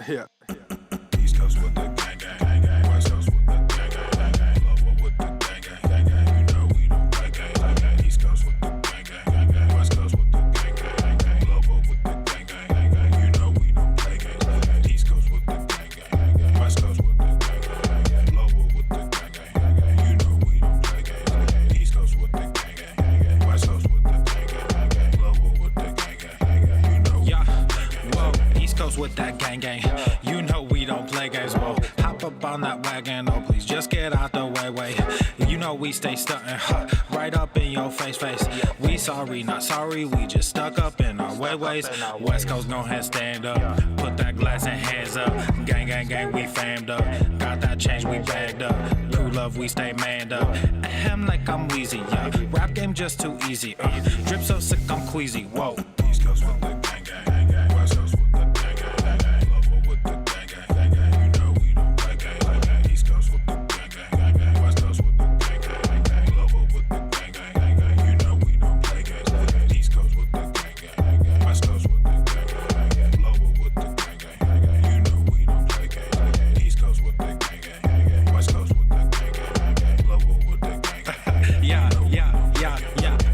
Yeah. East Coast with the gang gang, West Coast with the gang gang, Lower with the gang gang, you know we don't play gang. East Coast with the gang gang, West Coast with the gang gang, Lower with the gang gang, you know we don't play gang. East Coast with the gang gang, West Coast with the gang gang, Lower with the gang gang, you know we don't play gang. East Coast with the gang gang, West Coast with the gang gang, Lower with the gang gang, you know. Yeah, whoa, East Coast with that gang gang. You know we don't play games, whoa. Hop up on that wagon, oh please just get out the way. You know we stay stuntin', right up in your face. We sorry, not sorry, we just stuck up in our ways. West Coast, go ahead, stand up. Put that glass and hands up. Gang, we famed up. Got that change, we bagged up. Cool love, we stay manned up. Ahem like I'm wheezy, yeah. Rap game just too easy, drip so sick, I'm queasy, whoa. East Coast with the gang gang, West Coast with the gang gang, Lower with the gang gang, you know we don't play gang. East Coast with the gang gang, West Coast with the gang gang, Lower with the gang gang, you know we don't play gang. East Coast with the gang gang, West Coast with the gang gang, Lower with the gang gang, you know we don't play gang. East Coast with the gang gang, West Coast with the gang gang, Lower with the gang gang. Yeah.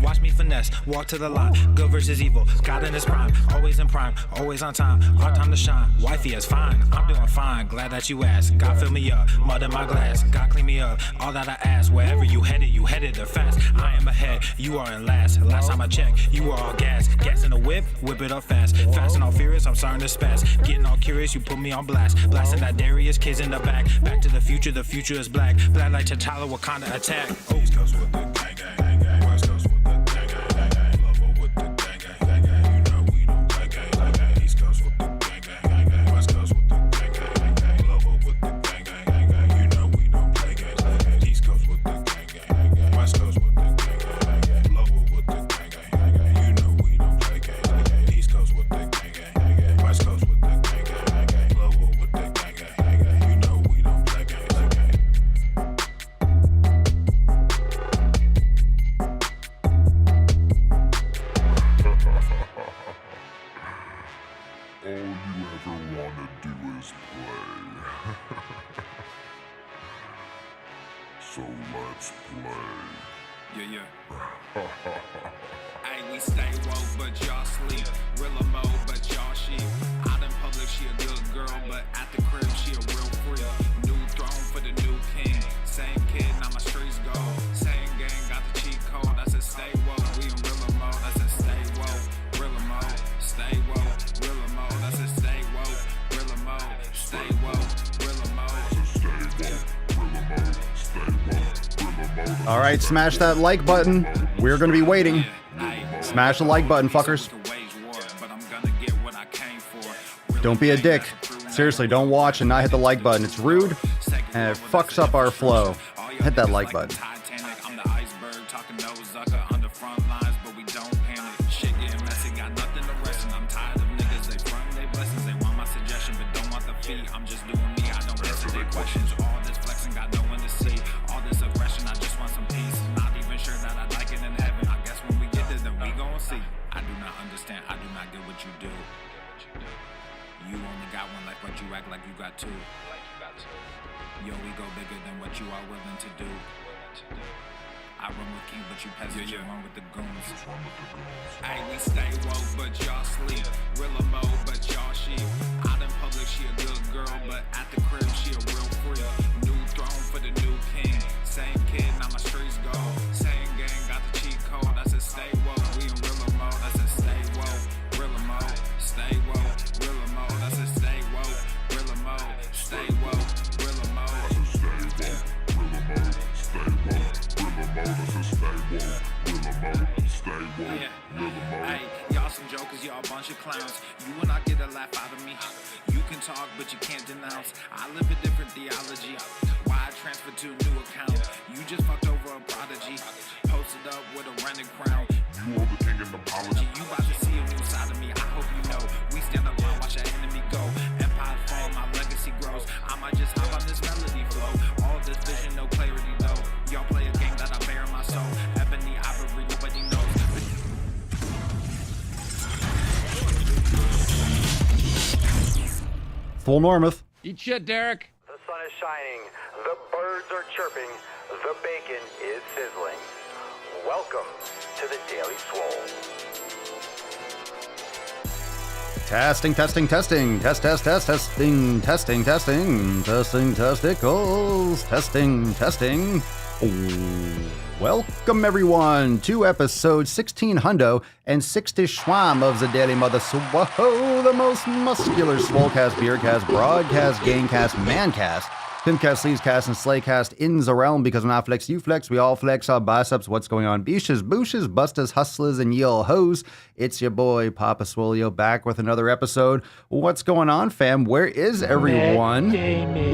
Watch me finesse, walk to the line. Good versus evil, God in his prime. Always in prime, always on time. Our time to shine. Wifey is fine, I'm doing fine. Glad that you asked. God fill me up, mud in my glass. God clean me up, all that I ask. Wherever you headed there fast. I am ahead, you are in last. Last time I checked, you were all gas. Gas in the whip it up fast. Fast and all furious, I'm starting to spaz. Getting all curious, you put me on blast. Blasting that Darius, kids in the back. Back to the future is black. Black like T'Challa, Wakanda attack. East Coast with the gang gang, West Coast with the gang gang, Lower with the gang gang, you know we don't play gang. East Coast with the gang gang, West Coast with the gang gang, Lower with the gang gang, you know we don't play gang. East Coast with the gang gang, West Coast with the gang gang, Lower with the gang gang, you know we don't play gang. East Coast with the gang gang, West Coast with the gang gang, Lower with the gang gang, you know we don't play gang. All you ever wanna do is play. So let's play. Yeah. Hey, we stay woke, but y'all sleep. Real mode, but y'all sheep. Out in public, she a good girl, but at the crib, she a real freak. New throne for the new king. Same kid, now my streets go. Same gang, got the cheat code. I said stay woke, we in real mode. I said stay woke, real mode. Stay woke, real mode. I said stay woke, real mode. Stay woke, real mode. All right, smash that like button. We're gonna be waiting. Smash the like button, fuckers. Don't be a dick. Seriously, don't watch and not hit the like button. It's rude and it fucks up our flow. Hit that like button. I'm just doing me, I don't answer their questions. All this flexing, got no one to see. All this aggression, I just want some peace. Not even sure that I like it in heaven. I guess when we get there, then we gon' see. I do not understand, I do not get what you do. You only got one life, but you act like you got two. Yo, we go bigger than what you are willing to do. I run with King, but you peasants, you run with the goons. Hey, we stay woke, but y'all sleep. Real mode, but y'all sheep. Out in public, she a good girl, but at the crib, she a real freak. New throne for the new king. Same kid, now my streets go. Same gang, got the cheat code. I said stay woke, we in real mode. I said stay woke, real mode. Stay woke, real mode. I said stay woke, real mode. Stay woke, real mode. Hey, y'all some jokers, y'all a bunch of clowns. You will not get a laugh out of me. You can talk, but you can't denounce. I live a different theology. Why I transferred to a new account? You just fucked over a prodigy. Posted up with a rented crown. You are the king of apology. You about to see a new side of me. I hope you know. We stand alone, watch our enemy go. Empire fall, my legacy grows. I might just hop on this melody flow. All this vision, no clarity though. Y'all play a game that I bear in my soul. Ebony, ivory, nobody knows. Swolenormous. Eat shit, Derek. The sun is shining, the birds are chirping, the bacon is sizzling. Welcome to the Daily Swole. Testing. Test, testing, testicles. Testing. Welcome, everyone, to episode 16 hundo and 60 schwam of the Daily Mother Whoa, the most muscular swolecast, beercast, broadcast, gamecast, mancast, pimpcast, sleazecast, and slaycast in the realm, because when I flex, you flex, we all flex our biceps. What's going on? Beaches, booshes, busters, hustlers, and ye all hoes. It's your boy, Papa Swolio, back with another episode. What's going on, fam? Where is everyone?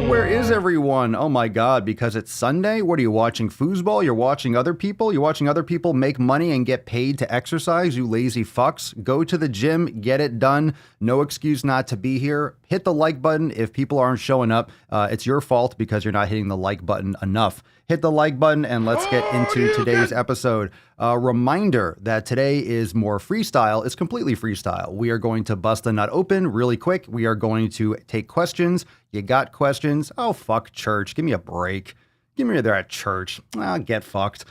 Where is everyone? Oh my God, because it's Sunday? What are you watching, foosball? You're watching other people? You're watching other people make money and get paid to exercise, you lazy fucks? Go to the gym, get it done. No excuse not to be here. Hit the like button if people aren't showing up. It's your fault because you're not hitting the like button enough. Hit the like button and let's get into today's episode. Reminder that today is more freestyle. It's completely freestyle. We are going to bust the nut open really quick. We are going to take questions. You got questions? Oh, fuck church. Give me a break. Give me there at church. Get fucked.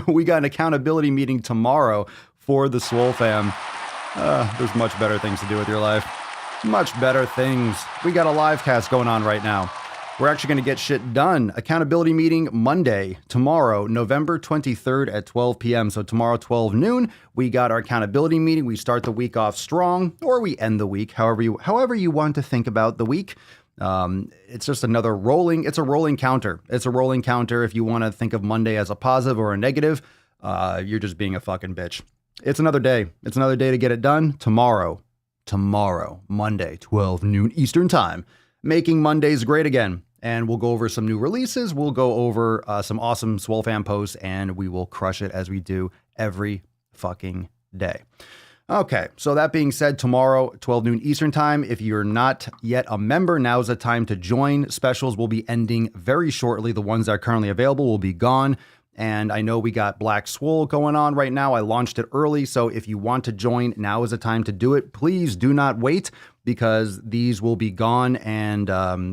We got an accountability meeting tomorrow for the Swole fam. There's much better things to do with your life. Much better things. We got a live cast going on right now. We're actually going to get shit done. Accountability meeting Monday, tomorrow, November 23rd at 12 p.m. So tomorrow, 12 noon, we got our accountability meeting. We start the week off strong, or we end the week, however you want to think about the week. It's just it's a rolling counter. It's a rolling counter. If you want to think of Monday as a positive or a negative, you're just being a fucking bitch. It's another day. It's another day to get it done. Tomorrow, Monday, 12 noon Eastern time. Making Mondays great again. And we'll go over some new releases. We'll go over some awesome Swole fan posts, and we will crush it as we do every fucking day. Okay, so that being said, tomorrow, 12 noon Eastern time. If you're not yet a member, now's the time to join. Specials will be ending very shortly. The ones that are currently available will be gone. And I know we got Black Swole going on right now. I launched it early, so if you want to join, now is the time to do it. Please do not wait, because these will be gone and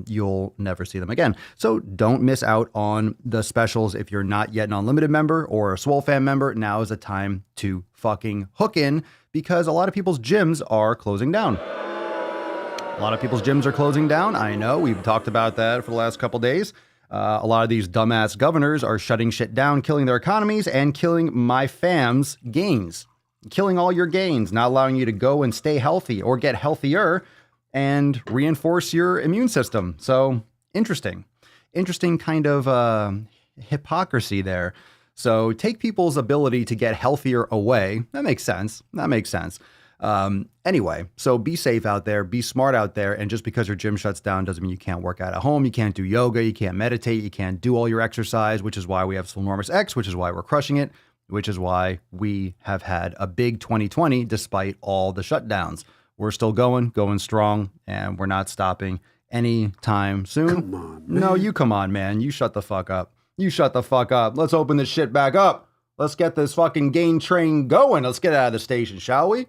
you'll never see them again. So don't miss out on the specials. If you're not yet an unlimited member or a Swole fan member, now is the time to fucking hook in, because a lot of people's gyms are closing down. A lot of people's gyms are closing down. I know, we've talked about that for the last couple days. A lot of these dumbass governors are shutting shit down, killing their economies, and killing my fam's gains. Killing all your gains, not allowing you to go and stay healthy or get healthier and reinforce your immune system. So interesting kind of hypocrisy there. So take people's ability to get healthier away. That makes sense. Anyway, so be safe out there, be smart out there. And just because your gym shuts down doesn't mean you can't work out at home. You can't do yoga. You can't meditate. You can't do all your exercise, which is why we have Swolenormous X, which is why we're crushing it, which is why we have had a big 2020 despite all the shutdowns. We're still going strong, and we're not stopping anytime soon. Come on, man. No, you come on, man. You shut the fuck up. Let's open this shit back up. Let's get this fucking gain train going. Let's get out of the station, shall we?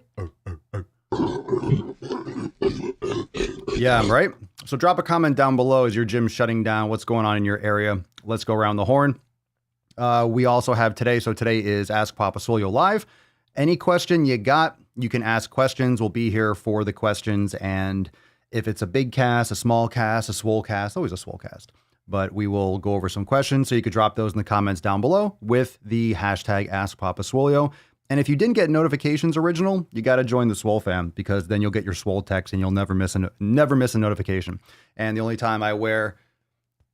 Yeah, right? So drop a comment down below. Is your gym shutting down? What's going on in your area? Let's go around the horn. We also have today. So today is Ask Papa Swolio Live. Any question you got, you can ask questions. We'll be here for the questions. And if it's a big cast, a small cast, a swole cast, always a swole cast. But we will go over some questions. So you could drop those in the comments down below with the hashtag Ask Papa Swolio. And if you didn't get notifications original, you got to join the Swole fam, because then you'll get your Swole text and you'll never miss a notification. And the only time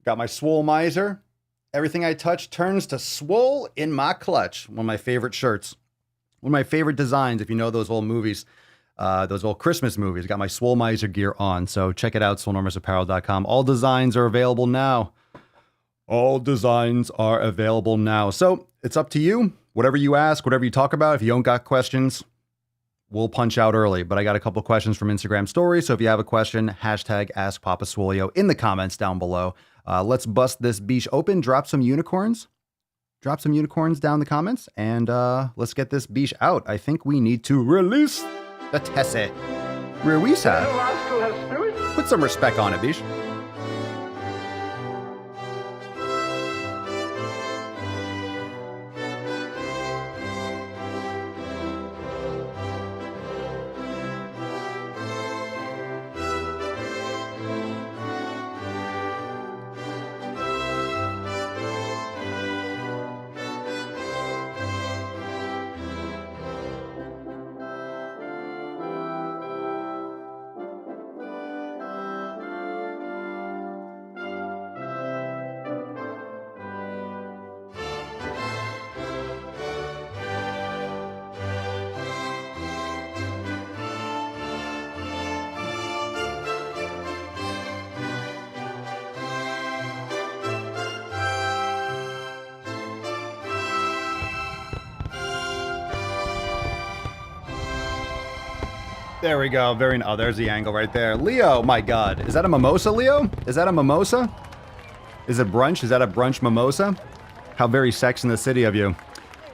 got my Swole miser. Everything I touch turns to swole in my clutch. One of my favorite shirts. One of my favorite designs, if you know those old movies, those old Christmas movies. Got my Swole miser gear on. So check it out, swolenormousapparel.com. All designs are available now. So it's up to you. Whatever you ask, whatever you talk about. If you don't got questions, we'll punch out early. But I got a couple questions from Instagram stories. So if you have a question, hashtag Ask Papa Swolio in the comments down below. Let's bust this beach open. Drop some unicorns down in the comments. And let's get this beach out. I think we need to release the Tessie. Ruisa. Put some respect on it, bish. There we go. Oh, there's the angle right there. Leo, my God. Is that a mimosa, Leo? Is that a mimosa? Is it brunch? Is that a brunch mimosa? How very Sex in the City of you.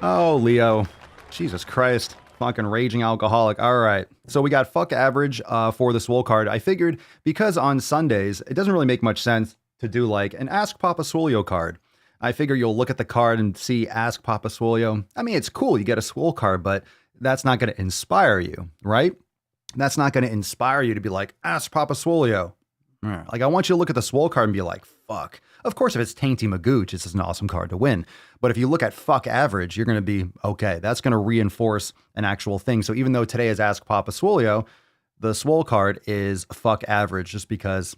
Oh, Leo. Jesus Christ. Fucking raging alcoholic. All right. So we got fuck average for the Swole card. I figured because on Sundays, it doesn't really make much sense to do like an Ask Papa Swolio card. I figure you'll look at the card and see Ask Papa Swolio. I mean, it's cool. You get a Swole card, but that's not going to inspire you, right? That's not going to inspire you to be like, Ask Papa Swolio. Like, I want you to look at the Swole card and be like, fuck. Of course, if it's Tainty Magooch, it's an awesome card to win. But if you look at fuck average, you're going to be, okay, that's going to reinforce an actual thing. So even though today is Ask Papa Swolio, the Swole card is fuck average just because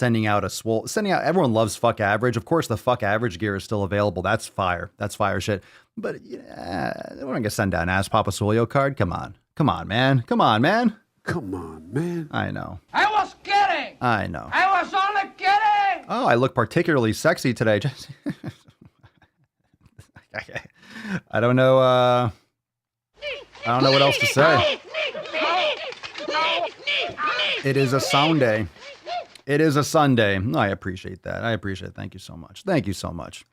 everyone loves fuck average. Of course, the fuck average gear is still available. That's fire. That's fire shit. But yeah, we're going to send down Ask Papa Swolio card. Come on, man. Come on, man. I know. I was kidding. I know. I was only kidding. Oh, I look particularly sexy today. I don't know. I don't know what else to say. It is a Sunday. It is a Sunday. I appreciate that. Thank you so much. Thank you so much.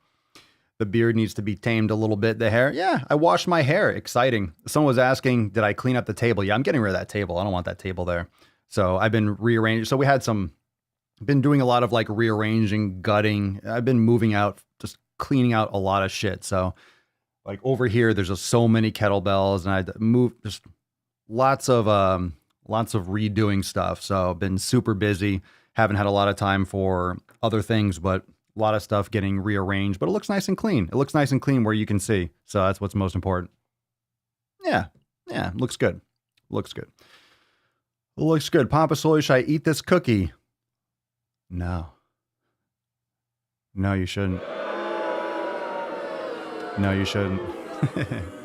The beard needs to be tamed a little bit. The hair. Yeah, I washed my hair. Exciting. Someone was asking, did I clean up the table? Yeah, I'm getting rid of that table. I don't want that table there. So I've been rearranging. So we had been doing a lot of like rearranging, gutting. I've been moving out, just cleaning out a lot of shit. So like over here, there's just so many kettlebells and I moved just lots of redoing stuff. So I've been super busy. Haven't had a lot of time for other things, but a lot of stuff getting rearranged, but it looks nice and clean. It looks nice and clean where you can see. So that's what's most important. Yeah. Looks good. Looks good. Papa Swolio, should I eat this cookie? No, you shouldn't.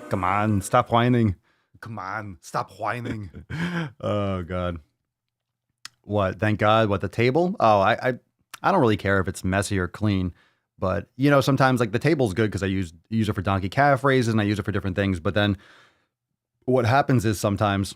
Come on, stop whining. Oh, God. What? Thank God. What, the table? Oh, I don't really care if it's messy or clean, but sometimes like the table's good because I use it for donkey calf raises and I use it for different things. But then what happens is sometimes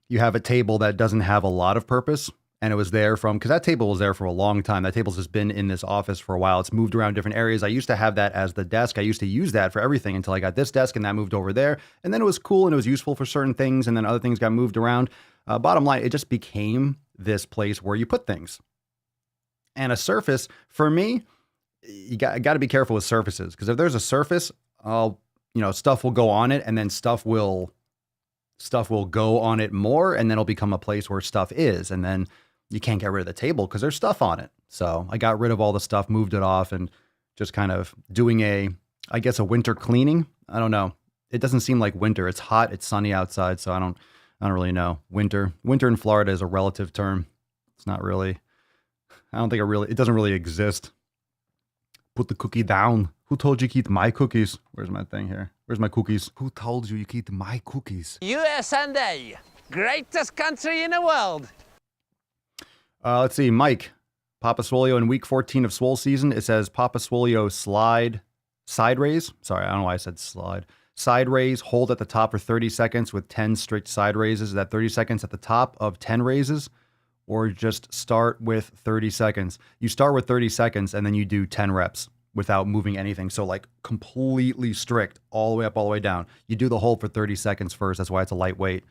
you have a table that doesn't have a lot of purpose, and it was there because that table was there for a long time. That table's just been in this office for a while. It's moved around different areas. I used to have that as the desk. I used to use that for everything until I got this desk and that moved over there. And then it was cool and it was useful for certain things. And then other things got moved around. Bottom line, it just became this place where you put things. And a surface, for me, you got to be careful with surfaces, because if there's a surface, stuff will go on it, and then stuff will go on it more, and then it'll become a place where stuff is, and then you can't get rid of the table because there's stuff on it. So I got rid of all the stuff, moved it off, and just kind of doing a winter cleaning. I don't know. It doesn't seem like winter. It's hot. It's sunny outside, so I don't really know. Winter in Florida is a relative term. It's not really. It doesn't really exist. Put the cookie down. Who told you to eat my cookies? Where's my thing here? Where's my cookies? Who told you you eat my cookies? USA, greatest country in the world. Let's see. Mike, Papa Swolio in week 14 of Swole season. It says Papa Swolio side raise. Sorry, I don't know why I said slide. Side raise, hold at the top for 30 seconds with 10 strict side raises. Is that 30 seconds at the top of 10 raises? Or just start with 30 seconds. You start with 30 seconds and then you do 10 reps without moving anything. So like completely strict all the way up, all the way down. You do the hold for 30 seconds first. That's why it's a lightweight.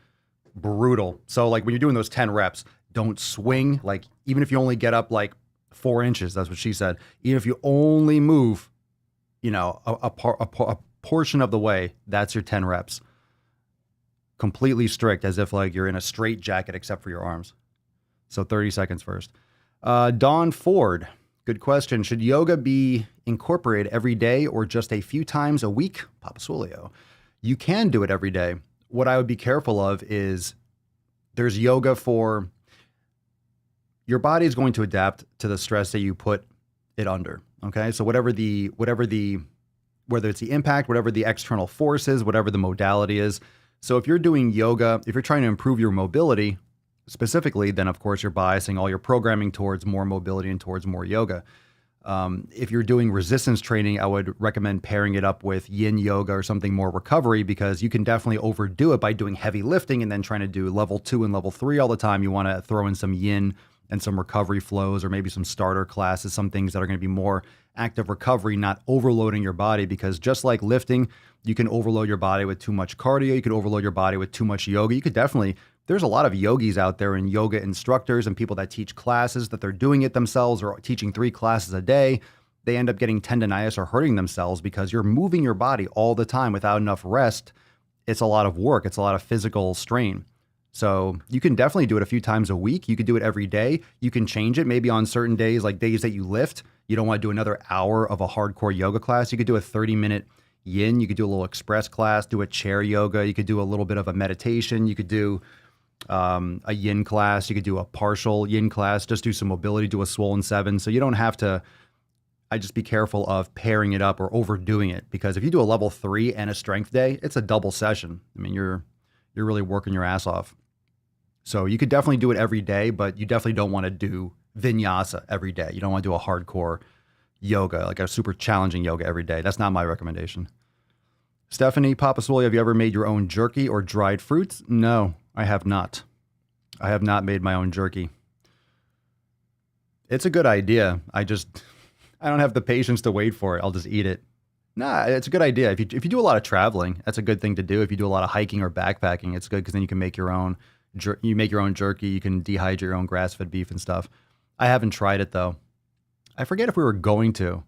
brutal. So like when you're doing those 10 reps, don't swing. Like even if you only get up like 4 inches, that's what she said. Even if you only move, a portion of the way, that's your 10 reps. Completely strict, as if like you're in a straight jacket except for your arms. So 30 seconds first. Dawn Ford, good question. Should yoga be incorporated every day or just a few times a week? Papa Swolio. You can do it every day. What I would be careful of is there's yoga for your body is going to adapt to the stress that you put it under. Okay. So whether it's the impact, whatever the external force is, whatever the modality is. So if you're doing yoga, if you're trying to improve your mobility specifically, then of course you're biasing all your programming towards more mobility and towards more yoga. If you're doing resistance training, I would recommend pairing it up with yin yoga or something more recovery, because you can definitely overdo it by doing heavy lifting and then trying to do level 2 and level 3 all the time. You want to throw in some yin and some recovery flows, or maybe some starter classes, some things that are going to be more active recovery, not overloading your body, because just like lifting, you can overload your body with too much cardio. You could overload your body with too much yoga. You could definitely, there's a lot of yogis out there and yoga instructors and people that teach classes that they're doing it themselves or teaching 3 classes a day. They end up getting tendonitis or hurting themselves because you're moving your body all the time without enough rest. It's a lot of work. It's a lot of physical strain. So you can definitely do it a few times a week. You could do it every day. You can change it maybe on certain days, like days that you lift. You don't want to do another hour of a hardcore yoga class. You could do a 30-minute yin. You could do a little express class, do a chair yoga. You could do a little bit of a meditation. You could do a yin class. You could do a partial yin class. Just do some mobility, do a swollen 7. So you don't have to, I just be careful of pairing it up or overdoing it, because if you do a level 3 and a strength day, it's a double session. I mean, you're really working your ass off. So you could definitely do it every day, but you definitely don't want to do vinyasa every day. You don't want to do a hardcore yoga, like a super challenging yoga every day. That's not my recommendation. Stephanie, Papa Swole, have you ever made your own jerky or dried fruits? No, I have not. I have not made my own jerky. It's a good idea. I don't have the patience to wait for it. I'll just eat it. Nah, it's a good idea. If you do a lot of traveling, that's a good thing to do. If you do a lot of hiking or backpacking, it's good because then you can make your own. You make your own jerky. You can dehydrate your own grass-fed beef and stuff. I haven't tried it though. I forget if we were going to.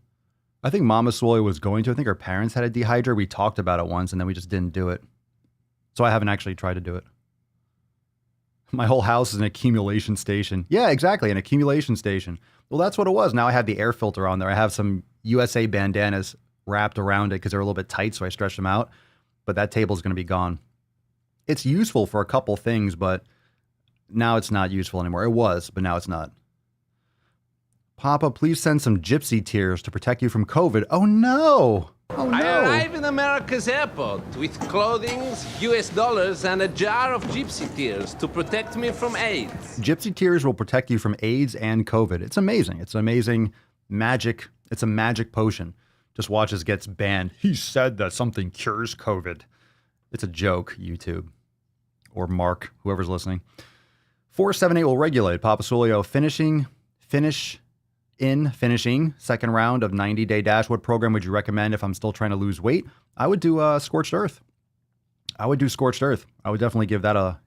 I think Mama Swole was going to. I think her parents had a dehydrator. We talked about it once and then we just didn't do it. So I haven't actually tried to do it. My whole house is an accumulation station. Yeah, exactly, an accumulation station. Well, that's what it was. Now I have the air filter on there. I have some USA bandanas wrapped around it because they're a little bit tight, so I stretched them out. But that table's going to be gone. It's useful for a couple things, but now it's not useful anymore. It was, but now it's not. Papa, please send some gypsy tears to protect you from COVID. Oh no! Oh no! I arrive in America's airport with clothing, US dollars, and a jar of gypsy tears to protect me from AIDS. Gypsy tears will protect you from AIDS and COVID. It's amazing. It's amazing magic. It's a magic potion. Just watch as it gets banned. He said that something cures COVID. It's a joke, YouTube. Or Mark, whoever's listening. 478 will regulate. Papa Swolio finishing second round of 90-day dash. What program would you recommend if I'm still trying to lose weight? I would do Scorched Earth. I would definitely give that a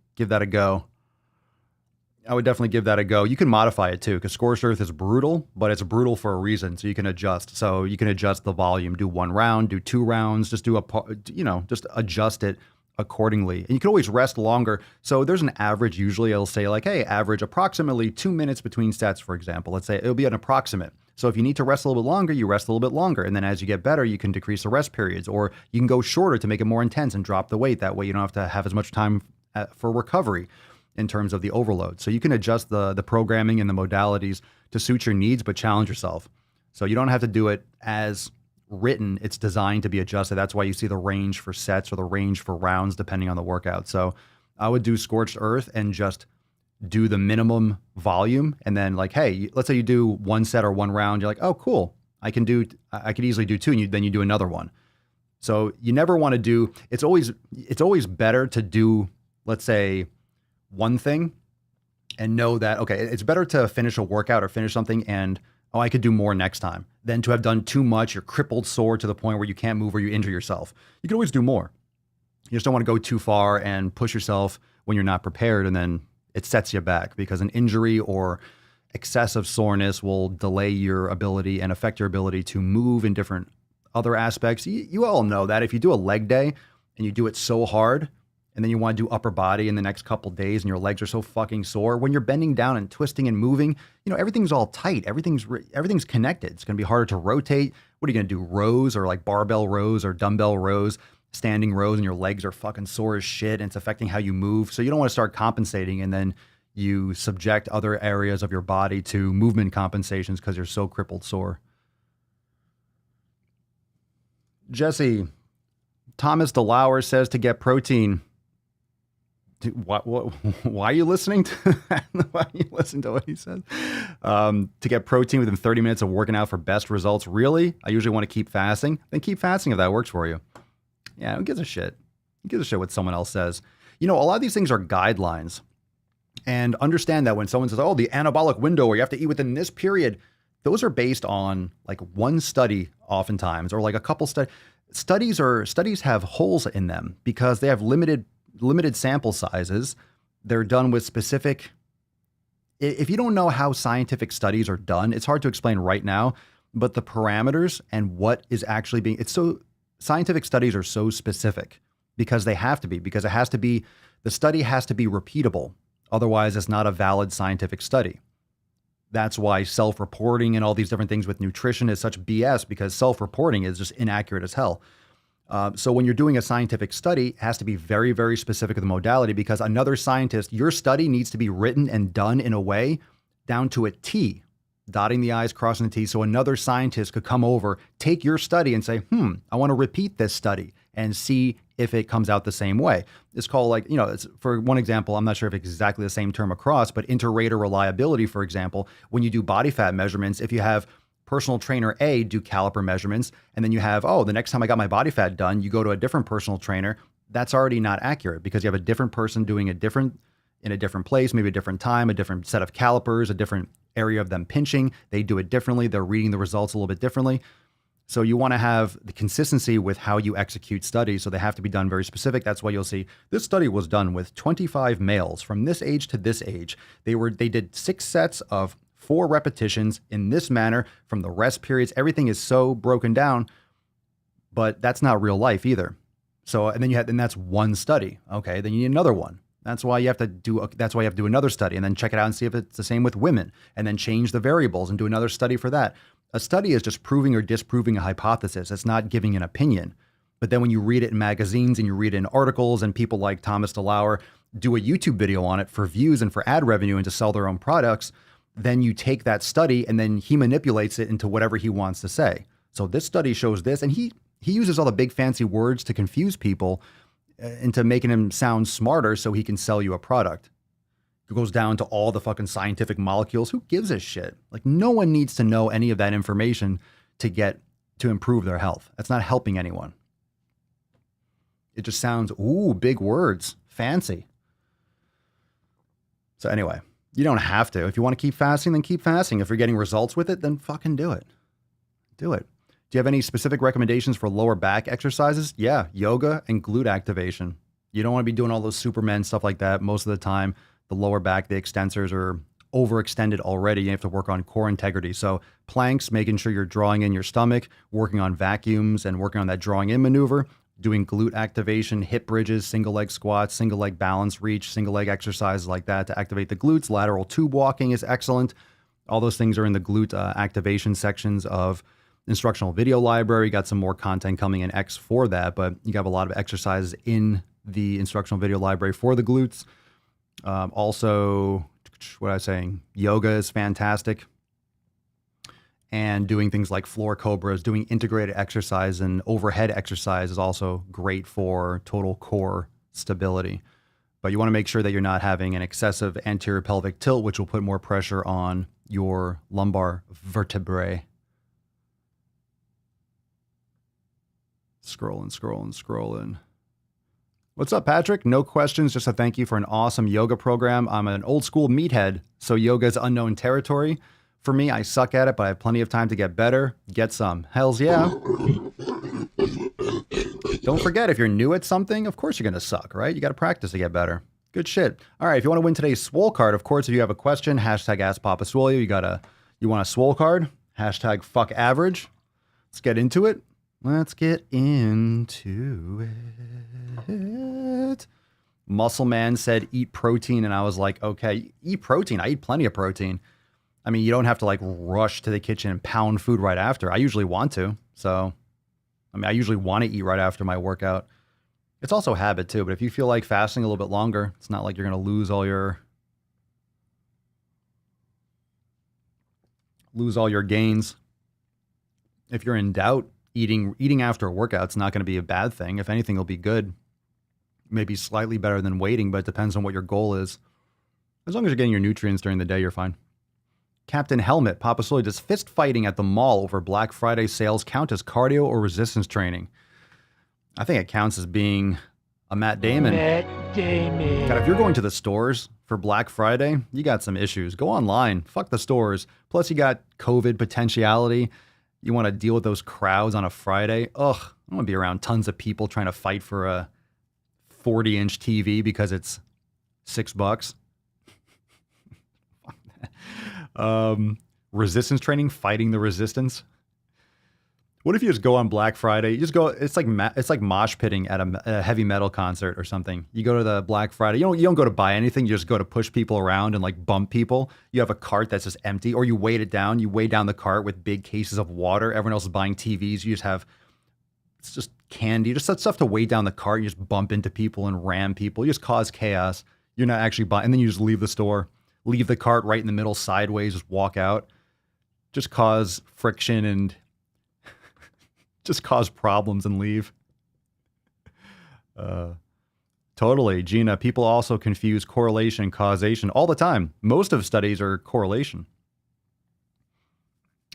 go. You can modify it too, because Scorched Earth is brutal, but it's brutal for a reason. So you can adjust. So you can adjust the volume. Do 1 round, do 2 rounds. Just just adjust it accordingly. And you can always rest longer. So there's an average. Usually it'll say like, hey, average approximately 2 minutes between sets, for example. Let's say it'll be an approximate. So if you need to rest a little bit longer, you rest a little bit longer. And then as you get better, you can decrease the rest periods, or you can go shorter to make it more intense and drop the weight. That way you don't have to have as much time for recovery in terms of the overload. So you can adjust the programming and the modalities to suit your needs, but challenge yourself. So you don't have to do it as written. It's designed to be adjusted. That's why you see the range for sets or the range for rounds depending on the workout. So I would do Scorched Earth and just do the minimum volume. And then like, hey, let's say you do 1 set or 1 round. You're like, oh, cool. I could easily do 2, and then you do another one. So you never want to do, it's always better to do, let's say, one thing and know that, okay, it's better to finish a workout or finish something and, oh, I could do more next time, than to have done too much. You're crippled sore to the point where you can't move or you injure yourself. You can always do more. You just don't want to go too far and push yourself when you're not prepared, and then it sets you back because an injury or excessive soreness will delay your ability and affect your ability to move in different other aspects. You all know that if you do a leg day and you do it so hard, and then you want to do upper body in the next couple days and your legs are so fucking sore, when you're bending down and twisting and moving, everything's all tight. Everything's connected. It's going to be harder to rotate. What are you going to do? Rows or like barbell rows or dumbbell rows, standing rows, and your legs are fucking sore as shit and it's affecting how you move. So you don't want to start compensating and then you subject other areas of your body to movement compensations because you're so crippled sore. Jesse, Thomas DeLauer says to get protein. Why are you listening to that? Why are you listening to what he said? To get protein within 30 minutes of working out for best results. Really? I usually want to keep fasting. Then keep fasting if that works for you. Yeah, who gives a shit? Who gives a shit what someone else says? A lot of these things are guidelines. And understand that when someone says, oh, the anabolic window, or you have to eat within this period, those are based on like one study oftentimes, or like a couple studies have holes in them because they have limited sample sizes. They're done with specific. If you don't know how scientific studies are done, it's hard to explain right now, but the parameters and what is actually scientific studies are so specific because they have to be, because the study has to be repeatable. Otherwise, it's not a valid scientific study. That's why self-reporting and all these different things with nutrition is such BS, because self-reporting is just inaccurate as hell. So when you're doing a scientific study, it has to be very, very specific with the modality, because another scientist, your study needs to be written and done in a way down to a T, dotting the I's, crossing the T's. So another scientist could come over, take your study and say, I want to repeat this study and see if it comes out the same way. It's called it's, for one example, I'm not sure if it's exactly the same term across, but inter-rater reliability, for example, when you do body fat measurements, if you have personal trainer A do caliper measurements, and then you have, the next time I got my body fat done, you go to a different personal trainer, that's already not accurate because you have a different person doing in a different place, maybe a different time, a different set of calipers, a different area of them pinching. They do it differently. They're reading the results a little bit differently. So you want to have the consistency with how you execute studies. So they have to be done very specific. That's why you'll see this study was done with 25 males from this age to this age. They did 6 sets of 4 repetitions in this manner from the rest periods. Everything is so broken down, but that's not real life either. So, and then that's one study. Okay. Then you need another one. That's why you have to do another study and then check it out and see if it's the same with women, and then change the variables and do another study for that. A study is just proving or disproving a hypothesis. It's not giving an opinion. But then when you read it in magazines and you read it in articles, and people like Thomas DeLauer do a YouTube video on it for views and for ad revenue and to sell their own products, then you take that study and then he manipulates it into whatever he wants to say. So this study shows this, and he uses all the big fancy words to confuse people into making him sound smarter so he can sell you a product. It goes down to all the fucking scientific molecules. Who gives a shit? Like, no one needs to know any of that information to improve their health. That's not helping anyone. It just sounds, big words, fancy. So anyway, you don't have to. If you want to keep fasting, then keep fasting. If you're getting results with it, then fucking do it. Do it. Do you have any specific recommendations for lower back exercises? Yeah, yoga and glute activation. You don't want to be doing all those Superman stuff like that. Most of the time, the lower back, the extensors are overextended already. You have to work on core integrity. So planks, making sure you're drawing in your stomach, working on vacuums and working on that drawing in maneuver, doing glute activation, hip bridges, single leg squats, single leg balance reach, single leg exercises like that to activate the glutes. Lateral tube walking is excellent. All those things are in the glute activation sections of instructional video library. Got some more content coming in X for that, but you have a lot of exercises in the instructional video library for the glutes. Also, what I was saying, yoga is fantastic. And doing things like floor cobras, doing integrated exercise and overhead exercise is also great for total core stability. But you want to make sure that you're not having an excessive anterior pelvic tilt, which will put more pressure on your lumbar vertebrae. Scrolling. What's up, Patrick? No questions, just a thank you for an awesome yoga program. I'm an old school meathead, so yoga is unknown territory. For me, I suck at it, but I have plenty of time to get better. Get some. Hells yeah. Don't forget, if you're new at something, of course you're going to suck, right? You got to practice to get better. Good shit. All right, if you want to win today's Swole card, of course, if you have a question, hashtag Ask Papa Swolio. You want a Swole card? Hashtag fuck average. Let's get into it. Muscle Man said eat protein, and I was like, okay, eat protein. I eat plenty of protein. I mean, you don't have to like rush to the kitchen and pound food right after. I usually want to. So, I mean, I usually want to eat right after my workout. It's also habit too, but if you feel like fasting a little bit longer, it's not like you're going to lose all your gains. If you're in doubt, eating after a workout's not going to be a bad thing. If anything, it'll be good. Maybe slightly better than waiting, but it depends on what your goal is. As long as you're getting your nutrients during the day, you're fine. Captain Helmet, Papa Swolio, does fist fighting at the mall over Black Friday sales count as cardio or resistance training? I think it counts as being a Matt Damon. God, if you're going to the stores for Black Friday, you got some issues. Go online. Fuck the stores. Plus, you got COVID potentiality. You want to deal with those crowds on a Friday. Ugh, I don't want to be around tons of people trying to fight for a 40-inch TV because it's $6. Resistance training, fighting the resistance. What if you just go on Black Friday? You just go. It's like mosh pitting at a heavy metal concert or something. You go to the Black Friday. You don't go to buy anything. You just go to push people around and like bump people. You have a cart that's just empty, or you weight it down. You weigh down the cart with big cases of water. Everyone else is buying TVs. You just have it's just candy, just that stuff to weigh down the cart. You just bump into people and ram people. You just cause chaos. You're not actually buying, and then you just leave the store, leave the cart right in the middle sideways, just walk out. Just cause friction and just cause problems and leave. Totally. Gina, people also confuse correlation and causation all the time. Most of studies are correlation.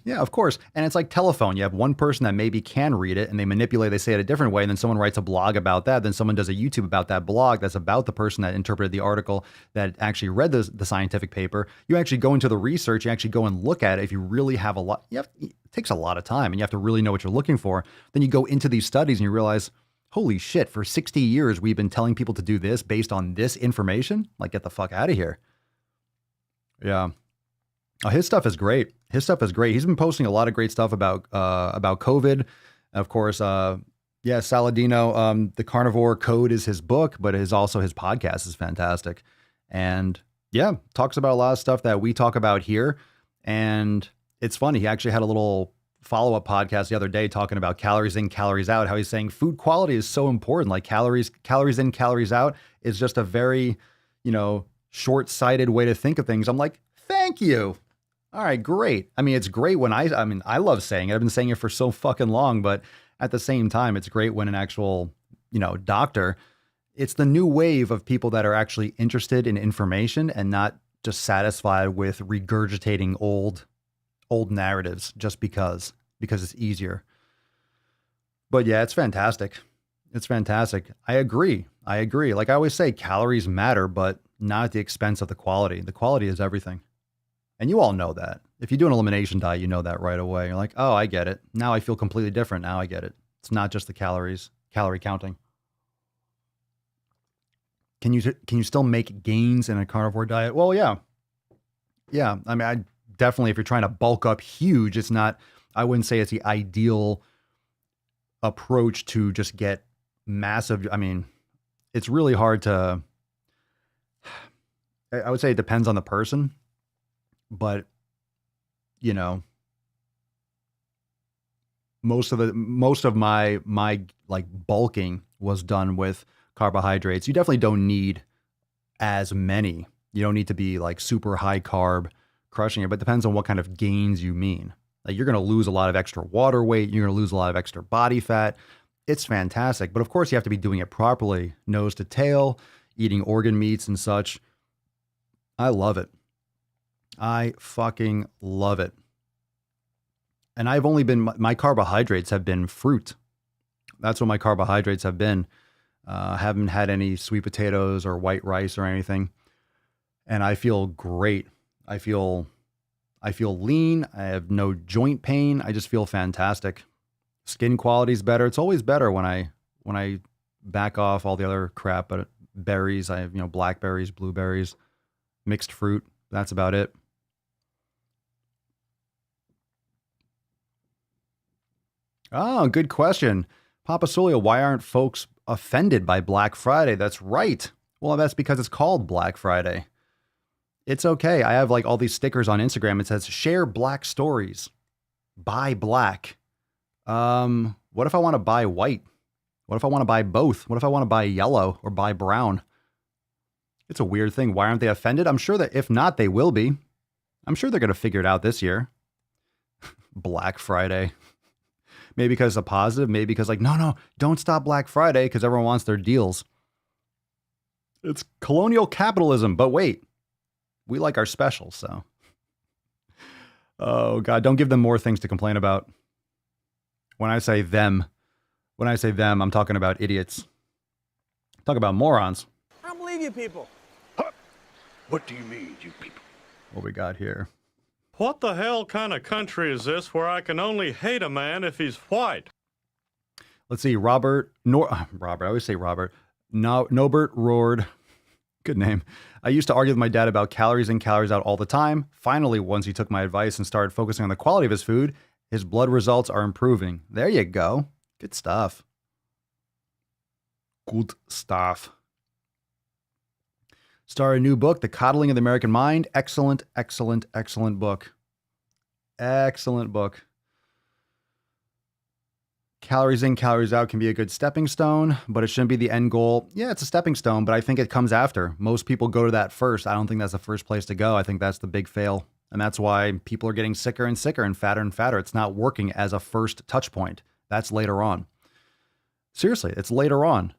Yeah, of course. And it's like telephone. You have one person that maybe can read it and they manipulate, they say it a different way. And then someone writes a blog about that. Then someone does a YouTube about that blog that's about the person that interpreted the article that actually read the scientific paper. You actually go into the research, you actually go and look at it. If you really have it takes a lot of time and you have to really know what you're looking for. Then you go into these studies and you realize, holy shit, for 60 years, we've been telling people to do this based on this information. Like, get the fuck out of here. Yeah. Oh, his stuff is great. He's been posting a lot of great stuff about COVID. Of course, Saladino, The Carnivore Code is his book, but his podcast is fantastic. And yeah, talks about a lot of stuff that we talk about here. And it's funny. He actually had a little follow-up podcast the other day talking about calories in, calories out, how he's saying food quality is so important. Like calories in, calories out is just a very, short-sighted way to think of things. I'm like, thank you. All right, great. I mean, it's great when I love saying it. I've been saying it for so fucking long, but at the same time, it's great when an actual, doctor, it's the new wave of people that are actually interested in information and not just satisfied with regurgitating old narratives just because it's easier. But yeah, it's fantastic. It's fantastic. I agree. Like I always say, calories matter, but not at the expense of the quality. The quality is everything. And you all know that. If you do an elimination diet, you know that right away. You're like, oh, I get it. Now I feel completely different. Now I get it. It's not just the calorie counting. Can you still make gains in a carnivore diet? Well, yeah. Yeah. I mean, I definitely, if you're trying to bulk up huge, I wouldn't say it's the ideal approach to just get massive. I mean, it's really hard I would say it depends on the person. But, most of my like bulking was done with carbohydrates. You definitely don't need as many. You don't need to be like super high carb crushing it, but it depends on what kind of gains you mean. Like you're going to lose a lot of extra water weight. You're going to lose a lot of extra body fat. It's fantastic. But of course you have to be doing it properly, nose to tail, eating organ meats and such. I love it. I fucking love it. And my carbohydrates have been fruit. That's what my carbohydrates have been. Haven't had any sweet potatoes or white rice or anything. And I feel great. I feel lean. I have no joint pain. I just feel fantastic. Skin quality is better. It's always better when I back off all the other crap, but berries. I have, blackberries, blueberries, mixed fruit. That's about it. Oh, good question. Papa Swolio, why aren't folks offended by Black Friday? That's right. Well, that's because it's called Black Friday. It's okay. I have like all these stickers on Instagram. It says share black stories, buy black. What if I want to buy white? What if I want to buy both? What if I want to buy yellow or buy brown? It's a weird thing. Why aren't they offended? I'm sure that if not, they will be. I'm sure they're going to figure it out this year. Black Friday. Maybe because it's a positive. Maybe because like, no, don't stop Black Friday because everyone wants their deals. It's colonial capitalism. But wait, we like our specials, so. Oh, God, don't give them more things to complain about. When I say them, I'm talking about idiots. Talk about morons. I don't believe you people. What do you mean, you people? What we got here? What the hell kind of country is this where I can only hate a man if he's white? Let's see. Robert. I always say Robert. Nobert roared. Good name. I used to argue with my dad about calories in, calories out all the time. Finally, once he took my advice and started focusing on the quality of his food, his blood results are improving. There you go. Good stuff. Good stuff. Start a new book, The Coddling of the American Mind. Excellent, excellent, excellent book. Excellent book. Calories in, calories out can be a good stepping stone, but it shouldn't be the end goal. Yeah, it's a stepping stone, but I think it comes after. Most people go to that first. I don't think that's the first place to go. I think that's the big fail. And that's why people are getting sicker and sicker and fatter. It's not working as a first touch point. That's later on. Seriously, it's later on.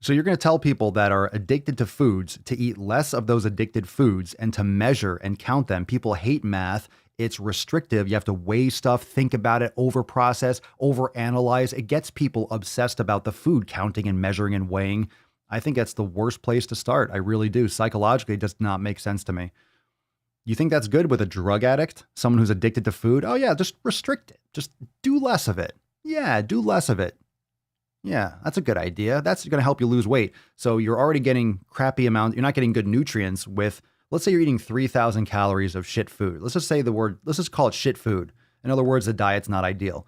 So you're going to tell people that are addicted to foods to eat less of those addicted foods and to measure and count them. People hate math. It's restrictive. You have to weigh stuff, think about it, overprocess, overanalyze. It gets people obsessed about the food, counting and measuring and weighing. I think that's the worst place to start. I really do. Psychologically, it does not make sense to me. You think that's good with a drug addict, someone who's addicted to food? Oh yeah, just restrict it. Just do less of it. Yeah, do less of it. Yeah, that's a good idea. That's going to help you lose weight. So you're already getting crappy amounts. You're not getting good nutrients with, let's say you're eating 3,000 calories of shit food. Let's just call it shit food. In other words, the diet's not ideal.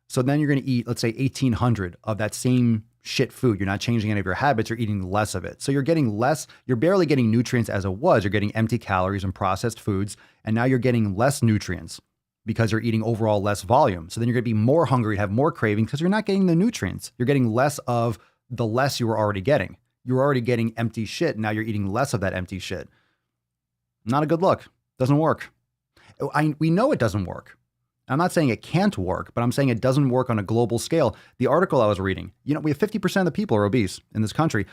So then you're going to eat, let's say 1,800 of that same shit food. You're not changing any of your habits. You're eating less of it. So you're getting less, you're barely getting nutrients as it was. You're getting empty calories and processed foods. And now you're getting less nutrients because you're eating overall less volume. So then you're going to be more hungry, have more cravings because you're not getting the nutrients. You're getting less of the less you were already getting. You were already getting empty shit. Now you're eating less of that empty shit. Not a good look. Doesn't work. We know it doesn't work. I'm not saying it can't work, but I'm saying it doesn't work on a global scale. The article I was reading, we have 50% of the people are obese in this country.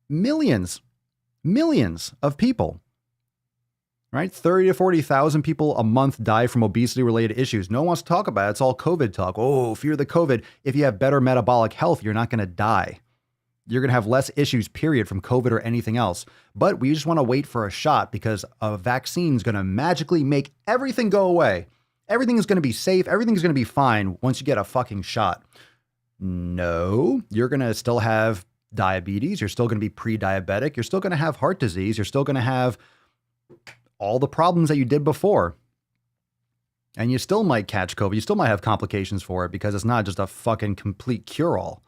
Millions of people. Right? 30 to 40,000 people a month die from obesity-related issues. No one wants to talk about it. It's all COVID talk. Oh, fear the COVID. If you have better metabolic health, you're not going to die. You're going to have less issues, period, from COVID or anything else. But we just want to wait for a shot because a vaccine is going to magically make everything go away. Everything is going to be safe. Everything is going to be fine once you get a fucking shot. No, you're going to still have diabetes. You're still going to be pre-diabetic. You're still going to have heart disease. You're still going to have all the problems that you did before. And you still might catch COVID. You still might have complications for it because it's not just a fucking complete cure-all.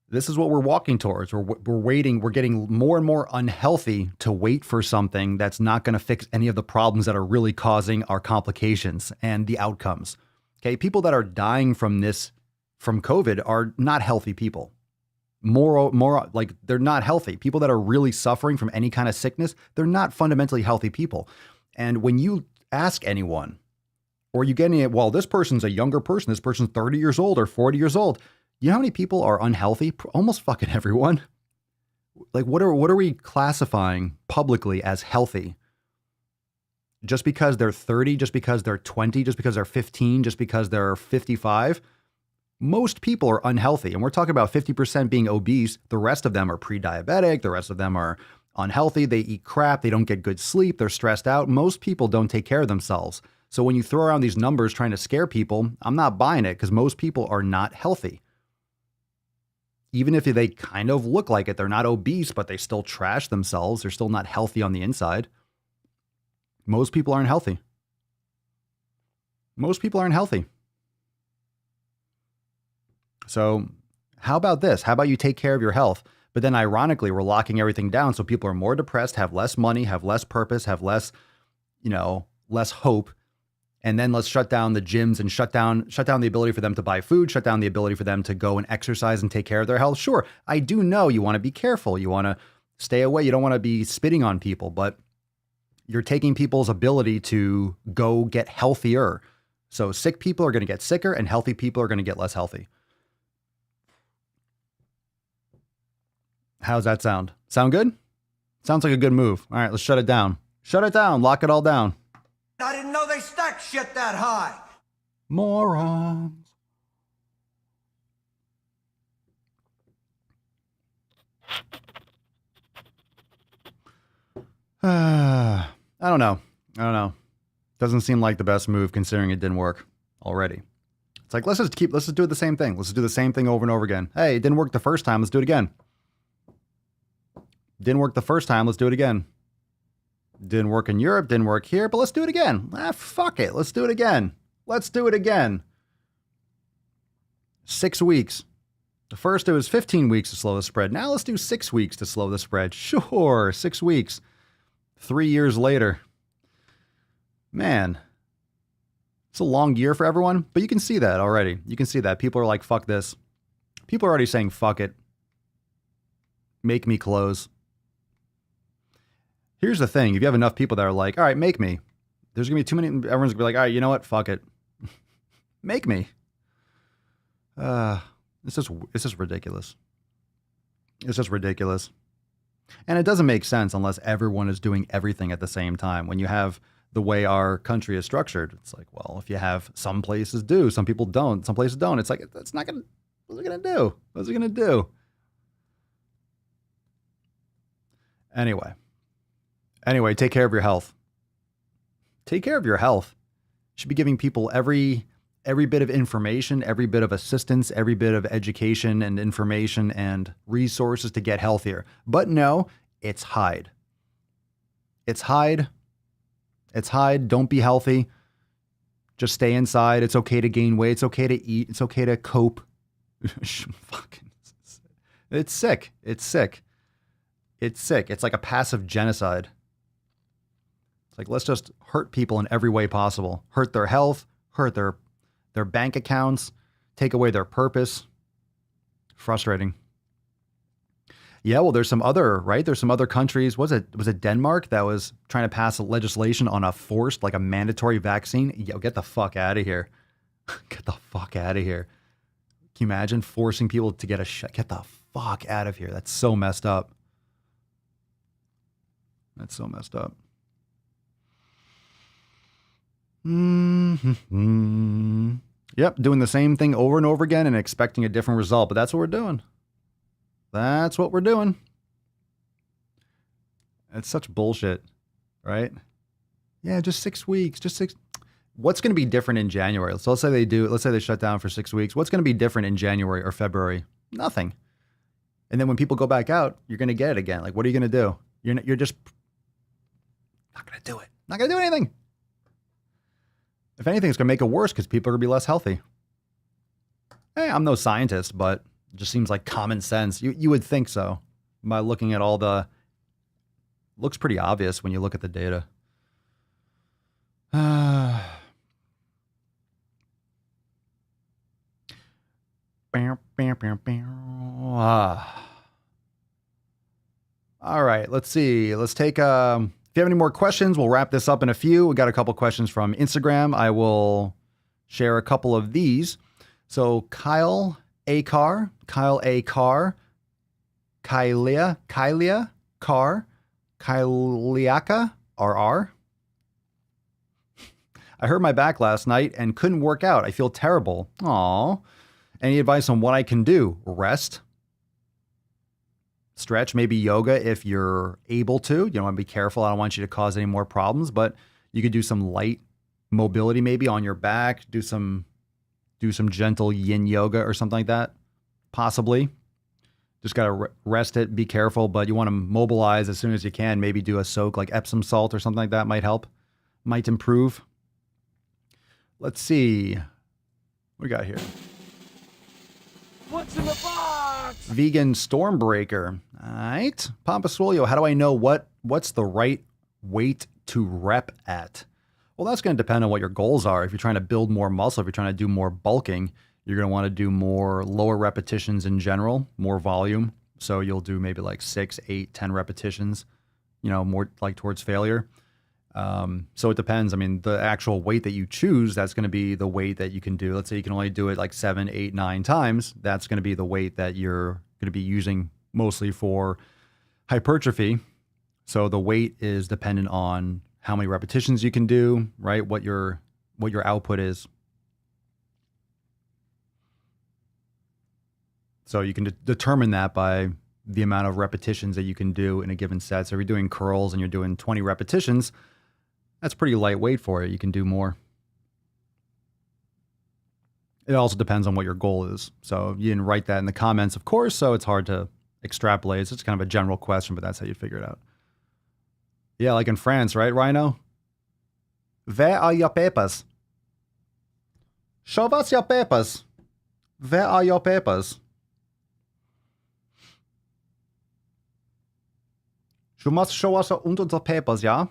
This is what we're walking towards. We're waiting. We're getting more and more unhealthy to wait for something that's not going to fix any of the problems that are really causing our complications and the outcomes. Okay. People that are dying from COVID are not healthy people. More like they're not healthy. People that are really suffering from any kind of sickness, they're not fundamentally healthy people. And when you ask anyone, or you get any, well, this person's a younger person, this person's 30 years old or 40 years old. You know how many people are unhealthy? Almost fucking everyone. Like what are we classifying publicly as healthy? Just because they're 30, just because they're 20, just because they're 15, just because they're 55? Most people are unhealthy. And we're talking about 50% being obese. The rest of them are pre-diabetic. The rest of them are unhealthy. They eat crap. They don't get good sleep. They're stressed out. Most people don't take care of themselves. So when you throw around these numbers trying to scare people, I'm not buying it because most people are not healthy. Even if they kind of look like it, they're not obese, but they still trash themselves. They're still not healthy on the inside. Most people aren't healthy. Most people aren't healthy. So how about this? How about you take care of your health? But then ironically, we're locking everything down. So people are more depressed, have less money, have less purpose, have less, less hope. And then let's shut down the gyms and shut down the ability for them to buy food, shut down the ability for them to go and exercise and take care of their health. Sure, I do know you want to be careful. You want to stay away. You don't want to be spitting on people, but you're taking people's ability to go get healthier. So sick people are going to get sicker and healthy people are going to get less healthy. How's that sound? Sound good? Sounds like a good move. All right, let's shut it down. Shut it down. Lock it all down. I didn't know they stacked shit that high. Morons. I don't know. Doesn't seem like the best move considering it didn't work already. It's like, let's just do the same thing. Let's do the same thing over and over again. Hey, it didn't work the first time. Let's do it again. Didn't work the first time. Let's do it again. Didn't work in Europe. Didn't work here, but let's do it again. Fuck it. Let's do it again. Let's do it again. 6 weeks. The first, it was 15 weeks to slow the spread. Now let's do 6 weeks to slow the spread. Sure, 6 weeks. 3 years later. Man, it's a long year for everyone, but you can see that already. You can see that. People are like, fuck this. People are already saying, fuck it. Make me close. Here's the thing. If you have enough people that are like, all right, make me. There's going to be too many. Everyone's going to be like, all right, you know what? Fuck it. Make me. It's just ridiculous. It's just ridiculous. And it doesn't make sense unless everyone is doing everything at the same time. When you have the way our country is structured, it's like, well, if you have some places do, some people don't, some places don't. It's like, that's not going to, what's it going to do? What's it going to do? Anyway, take care of your health. Take care of your health. You should be giving people every bit of information, every bit of assistance, every bit of education and information and resources to get healthier. But no, it's hide. It's hide. It's hide. Don't be healthy. Just stay inside. It's okay to gain weight. It's okay to eat. It's okay to cope. Fucking, it's sick. It's sick. It's sick. It's like a passive genocide. It's like, let's just hurt people in every way possible. Hurt their health, hurt their bank accounts, take away their purpose. Frustrating. Yeah, well, there's some other countries. Was it Denmark that was trying to pass a legislation on a forced, like a mandatory vaccine? Yo, get the fuck out of here. Get the fuck out of here. Can you imagine forcing people to get a shot? Get the fuck out of here. That's so messed up. That's so messed up. Mm-hmm. Yep, doing the same thing over and over again and expecting a different result. But that's what we're doing. That's what we're doing. It's such bullshit, right? Yeah, just 6 weeks. What's going to be different in January? So let's say they shut down for 6 weeks. What's going to be different in January or February? Nothing. And then when people go back out, you're going to get it again. Like, what are you going to do? You're just not going to do it. Not going to do anything. If anything, it's going to make it worse because people are going to be less healthy. Hey, I'm no scientist, but it just seems like common sense. You would think so by looking at all the... Looks pretty obvious when you look at the data. All right, let's see. Let's take... If you have any more questions, we'll wrap this up in a few. We got a couple questions from Instagram. I will share a couple of these. So Kyle A. Carr, Kylia Carr, Kyliaka RR. I hurt my back last night and couldn't work out. I feel terrible. Aw. Any advice on what I can do? Rest. Stretch, maybe yoga if you're able to. You don't want to be careful. I don't want you to cause any more problems, but you could do some light mobility maybe on your back. Do some gentle yin yoga or something like that. Possibly. Just got to rest it, be careful, but you want to mobilize as soon as you can. Maybe do a soak like Epsom salt or something like that might help, might improve. Let's see. What we got here? What's in the box? Vegan Stormbreaker. All right. Papa Swolio, how do I know what's the right weight to rep at? Well, that's going to depend on what your goals are. If you're trying to build more muscle, if you're trying to do more bulking, you're going to want to do more lower repetitions in general, more volume. So you'll do maybe like 6, 8, 10 repetitions, more like towards failure. So it depends. I mean, the actual weight that you choose, that's going to be the weight that you can do. Let's say you can only do it like 7, 8, 9 times. That's going to be the weight that you're going to be using mostly for hypertrophy. So the weight is dependent on how many repetitions you can do, right? What your output is. So you can determine that by the amount of repetitions that you can do in a given set. So if you're doing curls and you're doing 20 repetitions, that's pretty lightweight for you. You can do more. It also depends on what your goal is. So you didn't write that in the comments, of course, so it's hard to extrapolate. It's just kind of a general question, but that's how you figure it out. Yeah, like in France, right, Rhino? Where are your papers? Show us your papers. Where are your papers? You must show us unsere papers, yeah?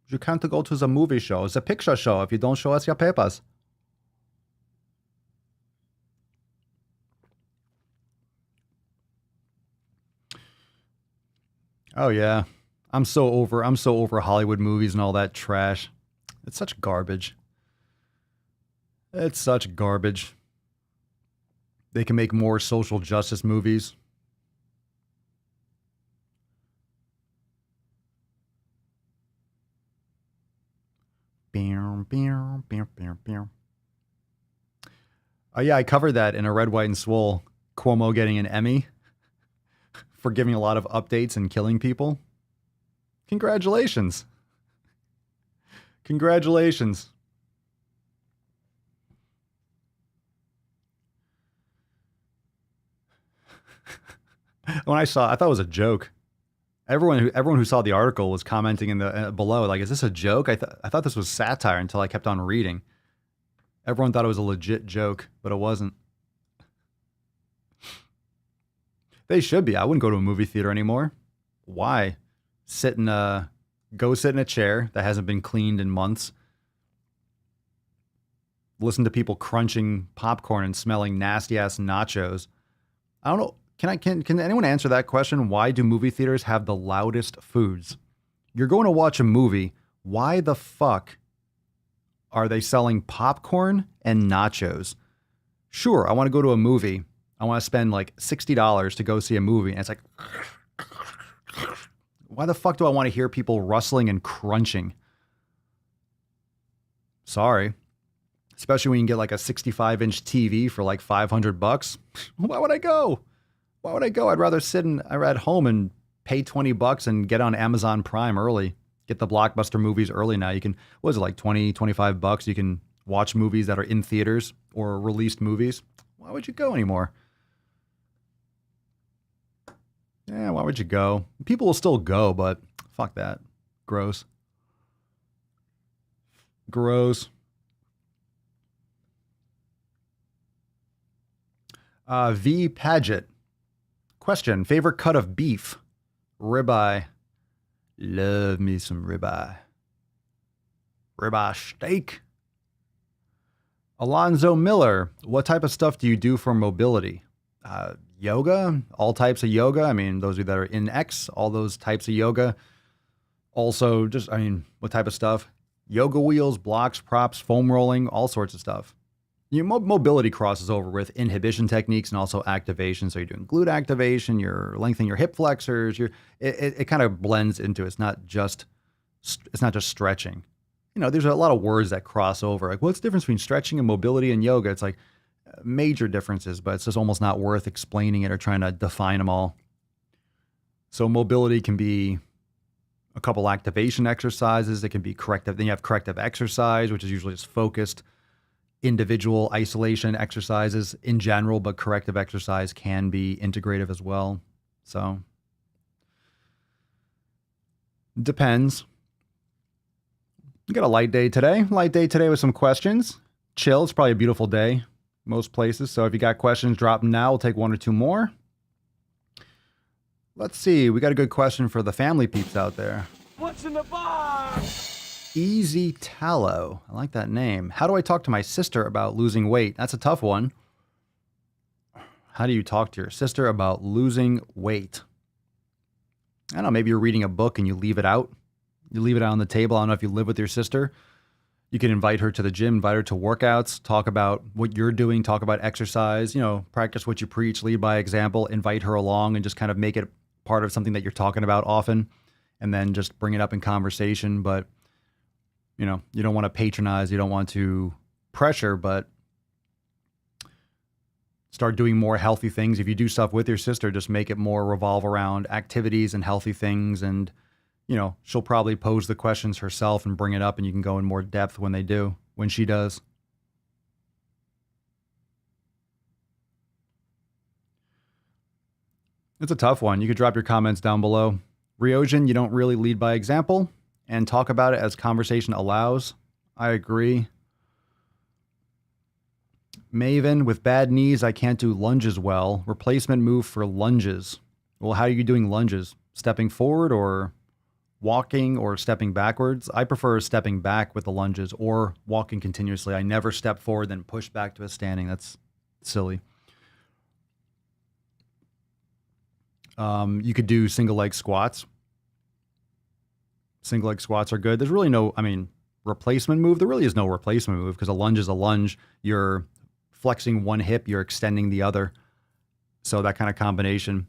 You can't go to the movie show, the picture show, if you don't show us your papers. Oh yeah. I'm so over Hollywood movies and all that trash. It's such garbage. It's such garbage. They can make more social justice movies. Oh yeah, I covered that in a Red, White, and Swole. Cuomo getting an Emmy for giving a lot of updates and killing people. Congratulations. Congratulations. When I thought it was a joke. Everyone who saw the article was commenting in the below, like, "Is this a joke?" I thought this was satire until I kept on reading. Everyone thought it was a legit joke, but it wasn't. They should be. I wouldn't go to a movie theater anymore. Why? Go sit in a chair that hasn't been cleaned in months. Listen to people crunching popcorn and smelling nasty ass nachos. I don't know. Can anyone answer that question? Why do movie theaters have the loudest foods? You're going to watch a movie. Why the fuck are they selling popcorn and nachos? Sure, I want to go to a movie. I want to spend like $60 to go see a movie. And it's like, why the fuck do I want to hear people rustling and crunching? Sorry. Especially when you can get like a 65-inch TV for like $500. Why would I go? Why would I go? I'd rather sit at home and pay $20 and get on Amazon Prime early. Get the blockbuster movies early now. You can, what is it, like $20, $25? You can watch movies that are in theaters or released movies. Why would you go anymore? Yeah, why would you go? People will still go, but fuck that. Gross. Gross. V. Paget. Question, favorite cut of beef? Ribeye. Love me some ribeye. Ribeye steak. Alonzo Miller, what type of stuff do you do for mobility? Yoga, all types of yoga. I mean, those of you that are in X, all those types of yoga. Also, what type of stuff? Yoga wheels, blocks, props, foam rolling, all sorts of stuff. Your mobility crosses over with inhibition techniques and also activation. So you're doing glute activation, you're lengthening your hip flexors. It kind of blends into it. It's not just stretching. There's a lot of words that cross over. Like, what's the difference between stretching and mobility and yoga? It's like major differences, but it's just almost not worth explaining it or trying to define them all. So mobility can be a couple activation exercises. It can be corrective. Then you have corrective exercise, which is usually just focused individual isolation exercises in general, but corrective exercise can be integrative as well. So depends. You got a light day today. Light day today with some questions. Chill. It's probably a beautiful day most places. So if you got questions, drop them now. We'll take one or two more. Let's see. We got a good question for the family peeps out there. What's in the box? Easy Tallow. I like that name. How do I talk to my sister about losing weight? That's a tough one. How do you talk to your sister about losing weight? I don't know. Maybe you're reading a book and you leave it out. You leave it out on the table. I don't know if you live with your sister. You can invite her to the gym, invite her to workouts, talk about what you're doing, talk about exercise, practice what you preach, lead by example, invite her along and just kind of make it part of something that you're talking about often, and then just bring it up in conversation. But, you don't want to patronize, you don't want to pressure, but start doing more healthy things. If you do stuff with your sister, just make it more revolve around activities and healthy things. And, she'll probably pose the questions herself and bring it up, and you can go in more depth when she does. It's a tough one. You could drop your comments down below. Ryogen, you don't really lead by example and talk about it as conversation allows. I agree. Maven, with bad knees, I can't do lunges well. Replacement move for lunges. Well, how are you doing lunges? Stepping forward or walking or stepping backwards? I prefer stepping back with the lunges or walking continuously. I never step forward then push back to a standing. That's silly. You could do single leg squats. Single leg squats are good. There's really no, replacement move. There really is no replacement move because a lunge is a lunge. You're flexing one hip, you're extending the other. So that kind of combination.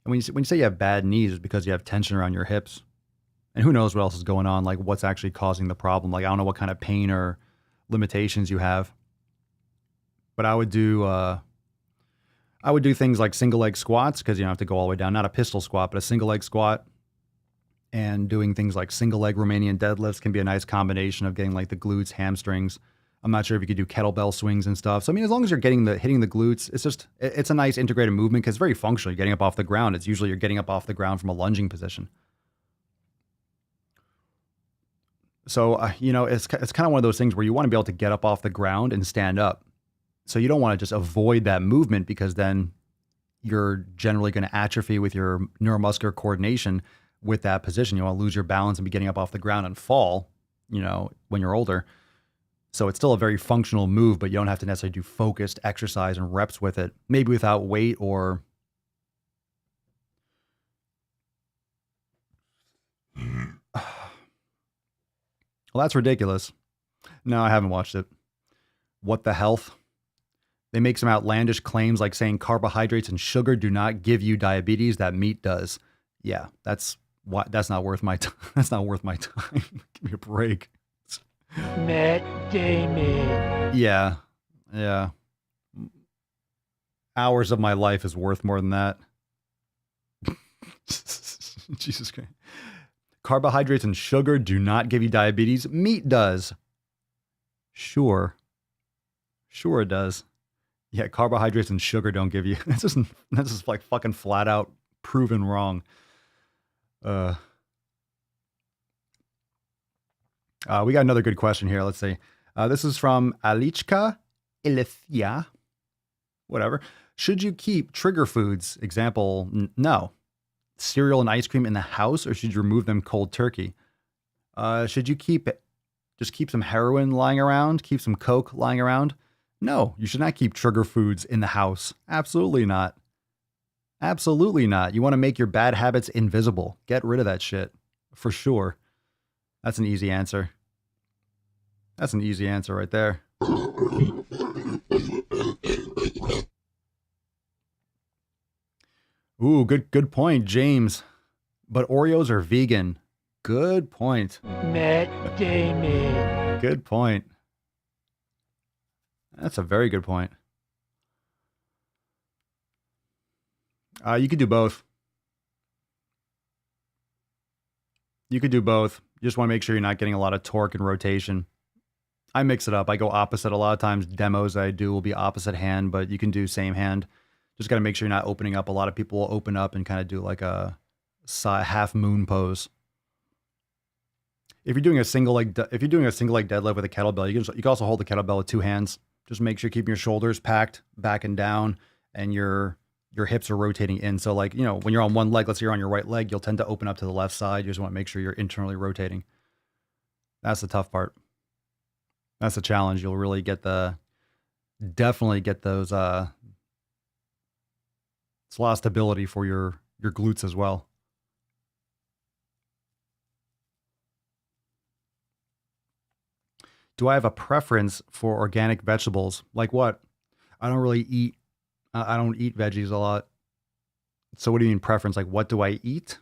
And when you say you have bad knees, it's because you have tension around your hips. And who knows what else is going on, like what's actually causing the problem. Like, I don't know what kind of pain or limitations you have. But I would do things like single leg squats because you don't have to go all the way down. Not a pistol squat, but a single leg squat. And doing things like single leg Romanian deadlifts can be a nice combination of getting like the glutes, hamstrings. I'm not sure if you could do kettlebell swings and stuff. So, as long as you're hitting the glutes, it's a nice integrated movement because it's very functional. You're getting up off the ground. It's usually you're getting up off the ground from a lunging position. So, it's kind of one of those things where you want to be able to get up off the ground and stand up. So you don't want to just avoid that movement because then you're generally going to atrophy with your neuromuscular coordination with that position. You want to lose your balance and be getting up off the ground and fall, when you're older. So it's still a very functional move, but you don't have to necessarily do focused exercise and reps with it. Maybe without weight or... Well, that's ridiculous. No, I haven't watched it. What the health? They make some outlandish claims like saying carbohydrates and sugar do not give you diabetes, that meat does. Yeah, that's not worth my time. That's not worth my time. Give me a break. Matt Damon. Yeah. Hours of my life is worth more than that. Jesus Christ. Carbohydrates and sugar do not give you diabetes. Meat does. Sure it does. Yeah, carbohydrates and sugar don't give you. That's just like fucking flat out proven wrong. We got another good question here. Let's see. This is from Alichka Ilithia. Whatever. Should you keep trigger foods? Example, no. Cereal and ice cream in the house, or should you remove them cold turkey? Should you keep some heroin lying around? Keep some coke lying around? No, you should not keep trigger foods in the house. Absolutely not. Absolutely not. You want to make your bad habits invisible. Get rid of that shit. For sure. That's an easy answer. That's an easy answer right there. Ooh, good point, James. But Oreos are vegan. Good point. Matt Damon. Good point. That's a very good point. You could do both. You could do both. You just want to make sure you're not getting a lot of torque and rotation. I mix it up. I go opposite. A lot of times demos I do will be opposite hand, but you can do same hand. Just got to make sure you're not opening up. A lot of people will open up and kind of do like a half moon pose. If you're doing a single leg deadlift with a kettlebell, you can also hold the kettlebell with two hands. Just make sure you're keeping your shoulders packed back and down, and your hips are rotating in. So like, when you're on one leg, let's say you're on your right leg, you'll tend to open up to the left side. You just want to make sure you're internally rotating. That's the tough part. That's the challenge. You'll really definitely get those, it's a lot of stability for your glutes as well. Do I have a preference for organic vegetables? Like what? I don't eat veggies a lot. So what do you mean preference? Like what do I eat?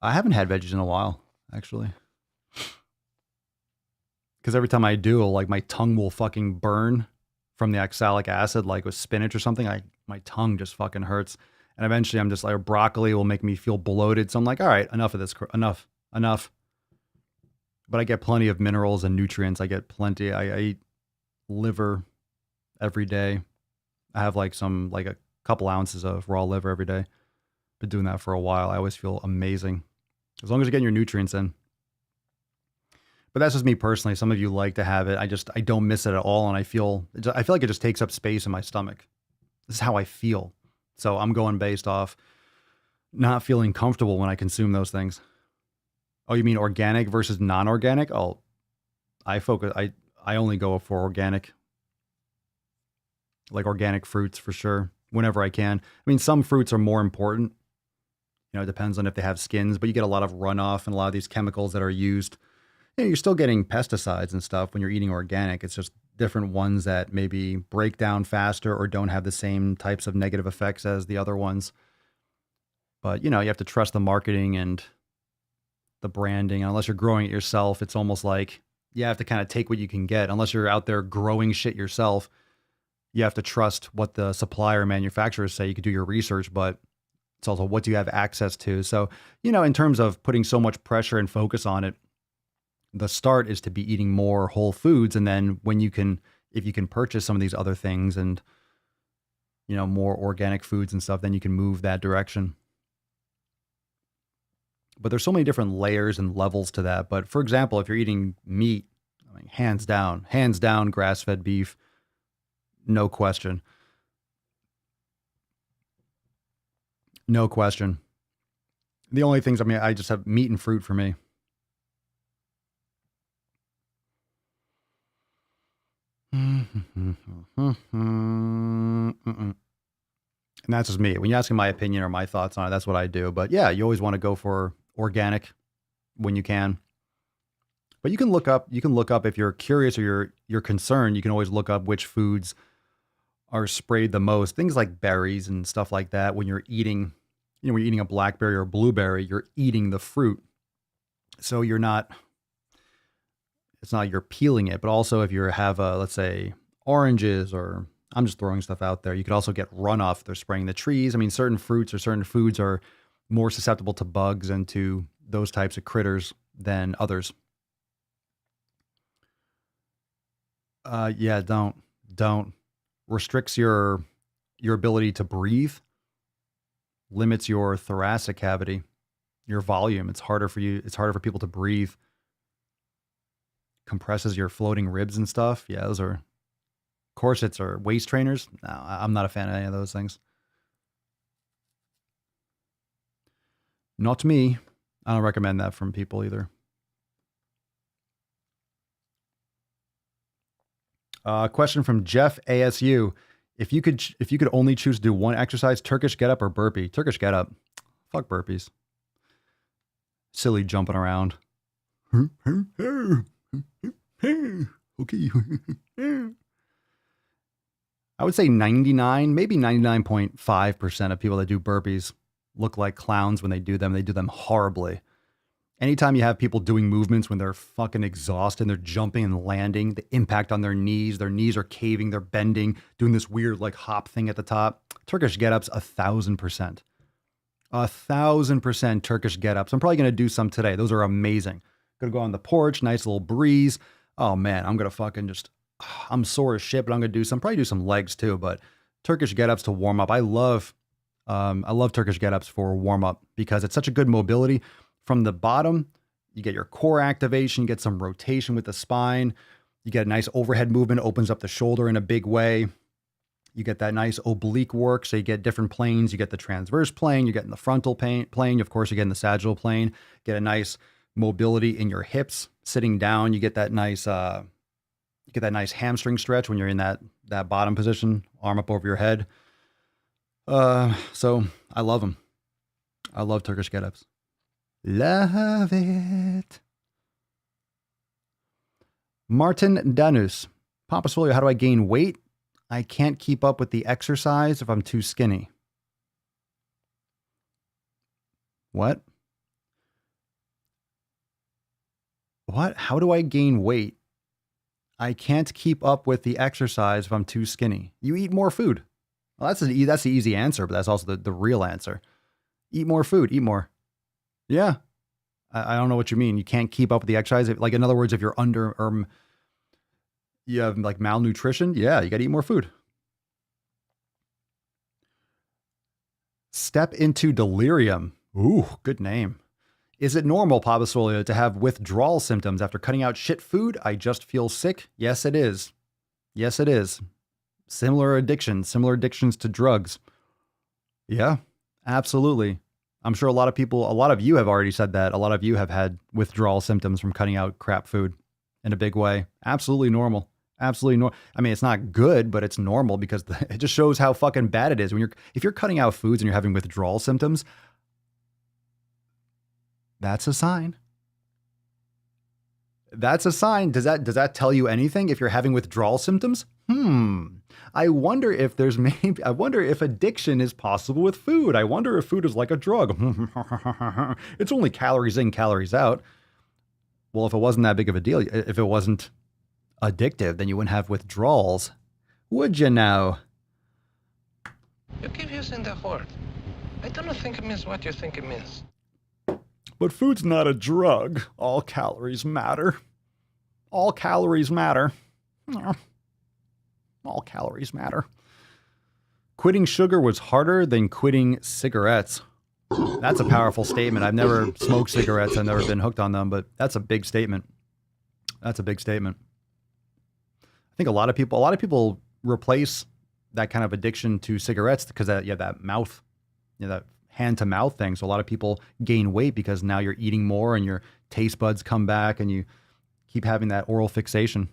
I haven't had veggies in a while, actually. Because every time I do, like my tongue will fucking burn from the oxalic acid, like with spinach or something. My tongue just fucking hurts. And eventually I'm just like, broccoli will make me feel bloated. So I'm like, all right, enough of this, enough. But I get plenty of minerals and nutrients. I get plenty. I eat liver every day. I have like a couple ounces of raw liver every day. Been doing that for a while. I always feel amazing. As long as you're getting your nutrients in. But that's just me personally. Some of you like to have it. I don't miss it at all. And I feel like it just takes up space in my stomach. This is how I feel. So I'm going based off not feeling comfortable when I consume those things. Oh, you mean organic versus non-organic? Oh, I only go for organic. Like organic fruits for sure, whenever I can. I mean, some fruits are more important. It depends on if they have skins, but you get a lot of runoff and a lot of these chemicals that are used. You're still getting pesticides and stuff when you're eating organic. It's just different ones that maybe break down faster or don't have the same types of negative effects as the other ones. But, you have to trust the marketing and the branding. Unless you're growing it yourself, it's almost like you have to kind of take what you can get. Unless you're out there growing shit yourself, you have to trust what the supplier and manufacturers say. You could do your research, but it's also what do you have access to? So, in terms of putting so much pressure and focus on it, the start is to be eating more whole foods. And then if you can purchase some of these other things and, more organic foods and stuff, then you can move that direction. But there's so many different layers and levels to that. But for example, if you're eating meat, hands down, grass-fed beef, no question. No question. The only things, I just have meat and fruit for me. And that's just me. When you're asking my opinion or my thoughts on it, that's what I do. But yeah, you always want to go for organic when you can. But you can look up if you're curious or you're concerned, you can always look up which foods are sprayed the most. Things like berries and stuff like that. When you're eating, when you're eating a blackberry or a blueberry, you're eating the fruit. So it's not like you're peeling it, but also if you have let's say oranges, or I'm just throwing stuff out there, you could also get runoff. They're spraying the trees. Certain fruits or certain foods are more susceptible to bugs and to those types of critters than others. Yeah, don't. Restricts your ability to breathe, limits your thoracic cavity, your volume. It's harder for people to breathe. Compresses your floating ribs and stuff. Yeah, those are corsets or waist trainers. No, I'm not a fan of any of those things. Not me. I don't recommend that from people either. Question from Jeff ASU. If you could only choose to do one exercise, Turkish get up or burpee? Turkish get up. Fuck burpees. Silly jumping around. Okay. I would say 99, maybe 99.5% of people that do burpees look like clowns when they do them. They do them horribly. Anytime you have people doing movements when they're fucking exhausted and they're jumping and landing, the impact on their knees are caving, they're bending, doing this weird like hop thing at the top. Turkish get-ups, 1,000%. 1,000% Turkish get-ups. I'm probably going to do some today. Those are amazing. Gonna go on the porch, nice little breeze. Oh man, I'm gonna fucking just. I'm sore as shit, but I'm gonna probably do some legs too. But Turkish get-ups to warm up. I love Turkish get-ups for warm up because it's such a good mobility. From the bottom, you get your core activation, you get some rotation with the spine, you get a nice overhead movement, opens up the shoulder in a big way. You get that nice oblique work, so you get different planes. You get the transverse plane, you get in the frontal plane. Of course, you get in the sagittal plane. Get a nice mobility in your hips. Sitting down, you get that nice hamstring stretch when you're in that bottom position, arm up over your head. So I love them. I love Turkish get-ups. Love it. Martin Danus. Papa Swolio, how do I gain weight? I can't keep up with the exercise if I'm too skinny. What? What? How do I gain weight? I can't keep up with the exercise if I'm too skinny. You eat more food. Well, that's the easy answer, but that's also the real answer. Eat more food. Eat more. Yeah. I don't know what you mean. You can't keep up with the exercise. Like, in other words, if you're under, you have like malnutrition. Yeah, you got to eat more food. Step into delirium. Ooh, good name. Is it normal, Papa Swolio, to have withdrawal symptoms after cutting out shit food? I just feel sick. Yes, it is. Yes, it is. Similar addictions to drugs. Yeah, absolutely. I'm sure a lot of you have already said that. A lot of you have had withdrawal symptoms from cutting out crap food in a big way. Absolutely normal. Absolutely normal. I mean, it's not good, but it's normal because it just shows how fucking bad it is. If you're cutting out foods and you're having withdrawal symptoms, that's a sign. That's a sign. Does that tell you anything if you're having withdrawal symptoms? I wonder if addiction is possible with food. I wonder if food is like a drug. It's only calories in, calories out. Well, if it wasn't that big of a deal, if it wasn't addictive, then you wouldn't have withdrawals, would you now? You keep using that word. I don't think it means what you think it means. But food's not a drug. All calories matter. All calories matter. All calories matter. Quitting sugar was harder than quitting cigarettes. That's a powerful statement. I've never smoked cigarettes. I've never been hooked on them, but that's a big statement. That's a big statement. I think a lot of people replace that kind of addiction to cigarettes because that mouth, that hand to mouth thing. So a lot of people gain weight because now you're eating more and your taste buds come back and you keep having that oral fixation.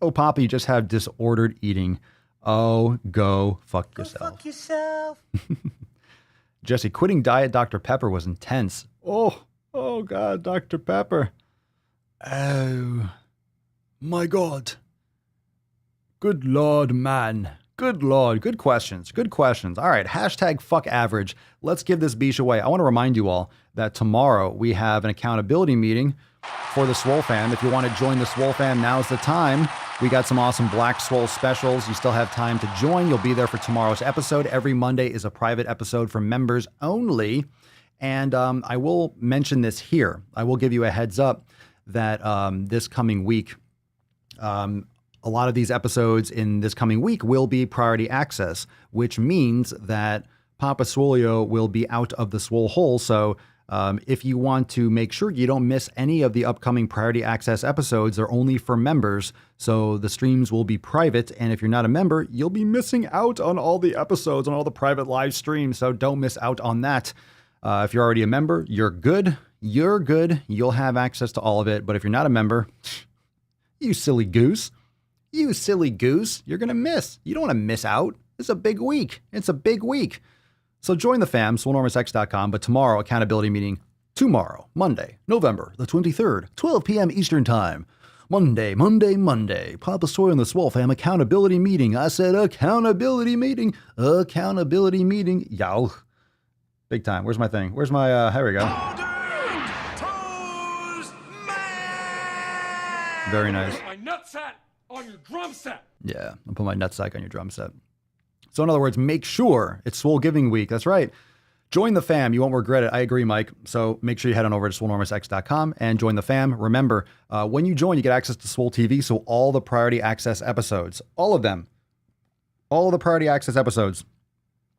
Oh, Papa, you just have disordered eating. Oh, go fuck yourself. Go fuck yourself. Jesse, quitting Diet Dr. Pepper was intense. Oh God, Dr. Pepper. Oh, my God. Good Lord, man. Good Lord. Good questions. Good questions. All right. Hashtag fuck average. Let's give this beach away. I want to remind you all that tomorrow we have an accountability meeting for the Swole fam. If you want to join the Swole fam, now's the time. We got some awesome Black Swole specials. You still have time to join. You'll be there for tomorrow's episode. Every Monday is a private episode for members only. And I will mention this here. I will give you a heads up that this coming week, a lot of these episodes in this coming week will be priority access, which means that Papa Swolio will be out of the Swole hole. So if you want to make sure you don't miss any of the upcoming priority access episodes, they're only for members. So the streams will be private. And if you're not a member, you'll be missing out on all the episodes, on all the private live streams. So don't miss out on that. If you're already a member, you're good. You're good. You'll have access to all of it. But if you're not a member, you silly goose. You silly goose, you're going to miss. You don't want to miss out. It's a big week. It's a big week. So join the fam, swolenormousx.com. But tomorrow, accountability meeting. Tomorrow, Monday, November the 23rd, 12 p.m. Eastern Time. Monday. Papa Swole and the Swole fam accountability meeting. I said accountability meeting. Accountability meeting. Yow. Big time. Where's my thing? Where's my, here we go. Very nice. My nutsack on your drum set. Yeah, I'll put my nutsack on your drum set. So in other words, make sure it's Swole Giving Week. That's right. Join the fam. You won't regret it. I agree, Mike. So make sure you head on over to swolenormousx.com and join the fam. Remember, when you join, you get access to Swole TV. So all the priority access episodes, all of them, all of the priority access episodes.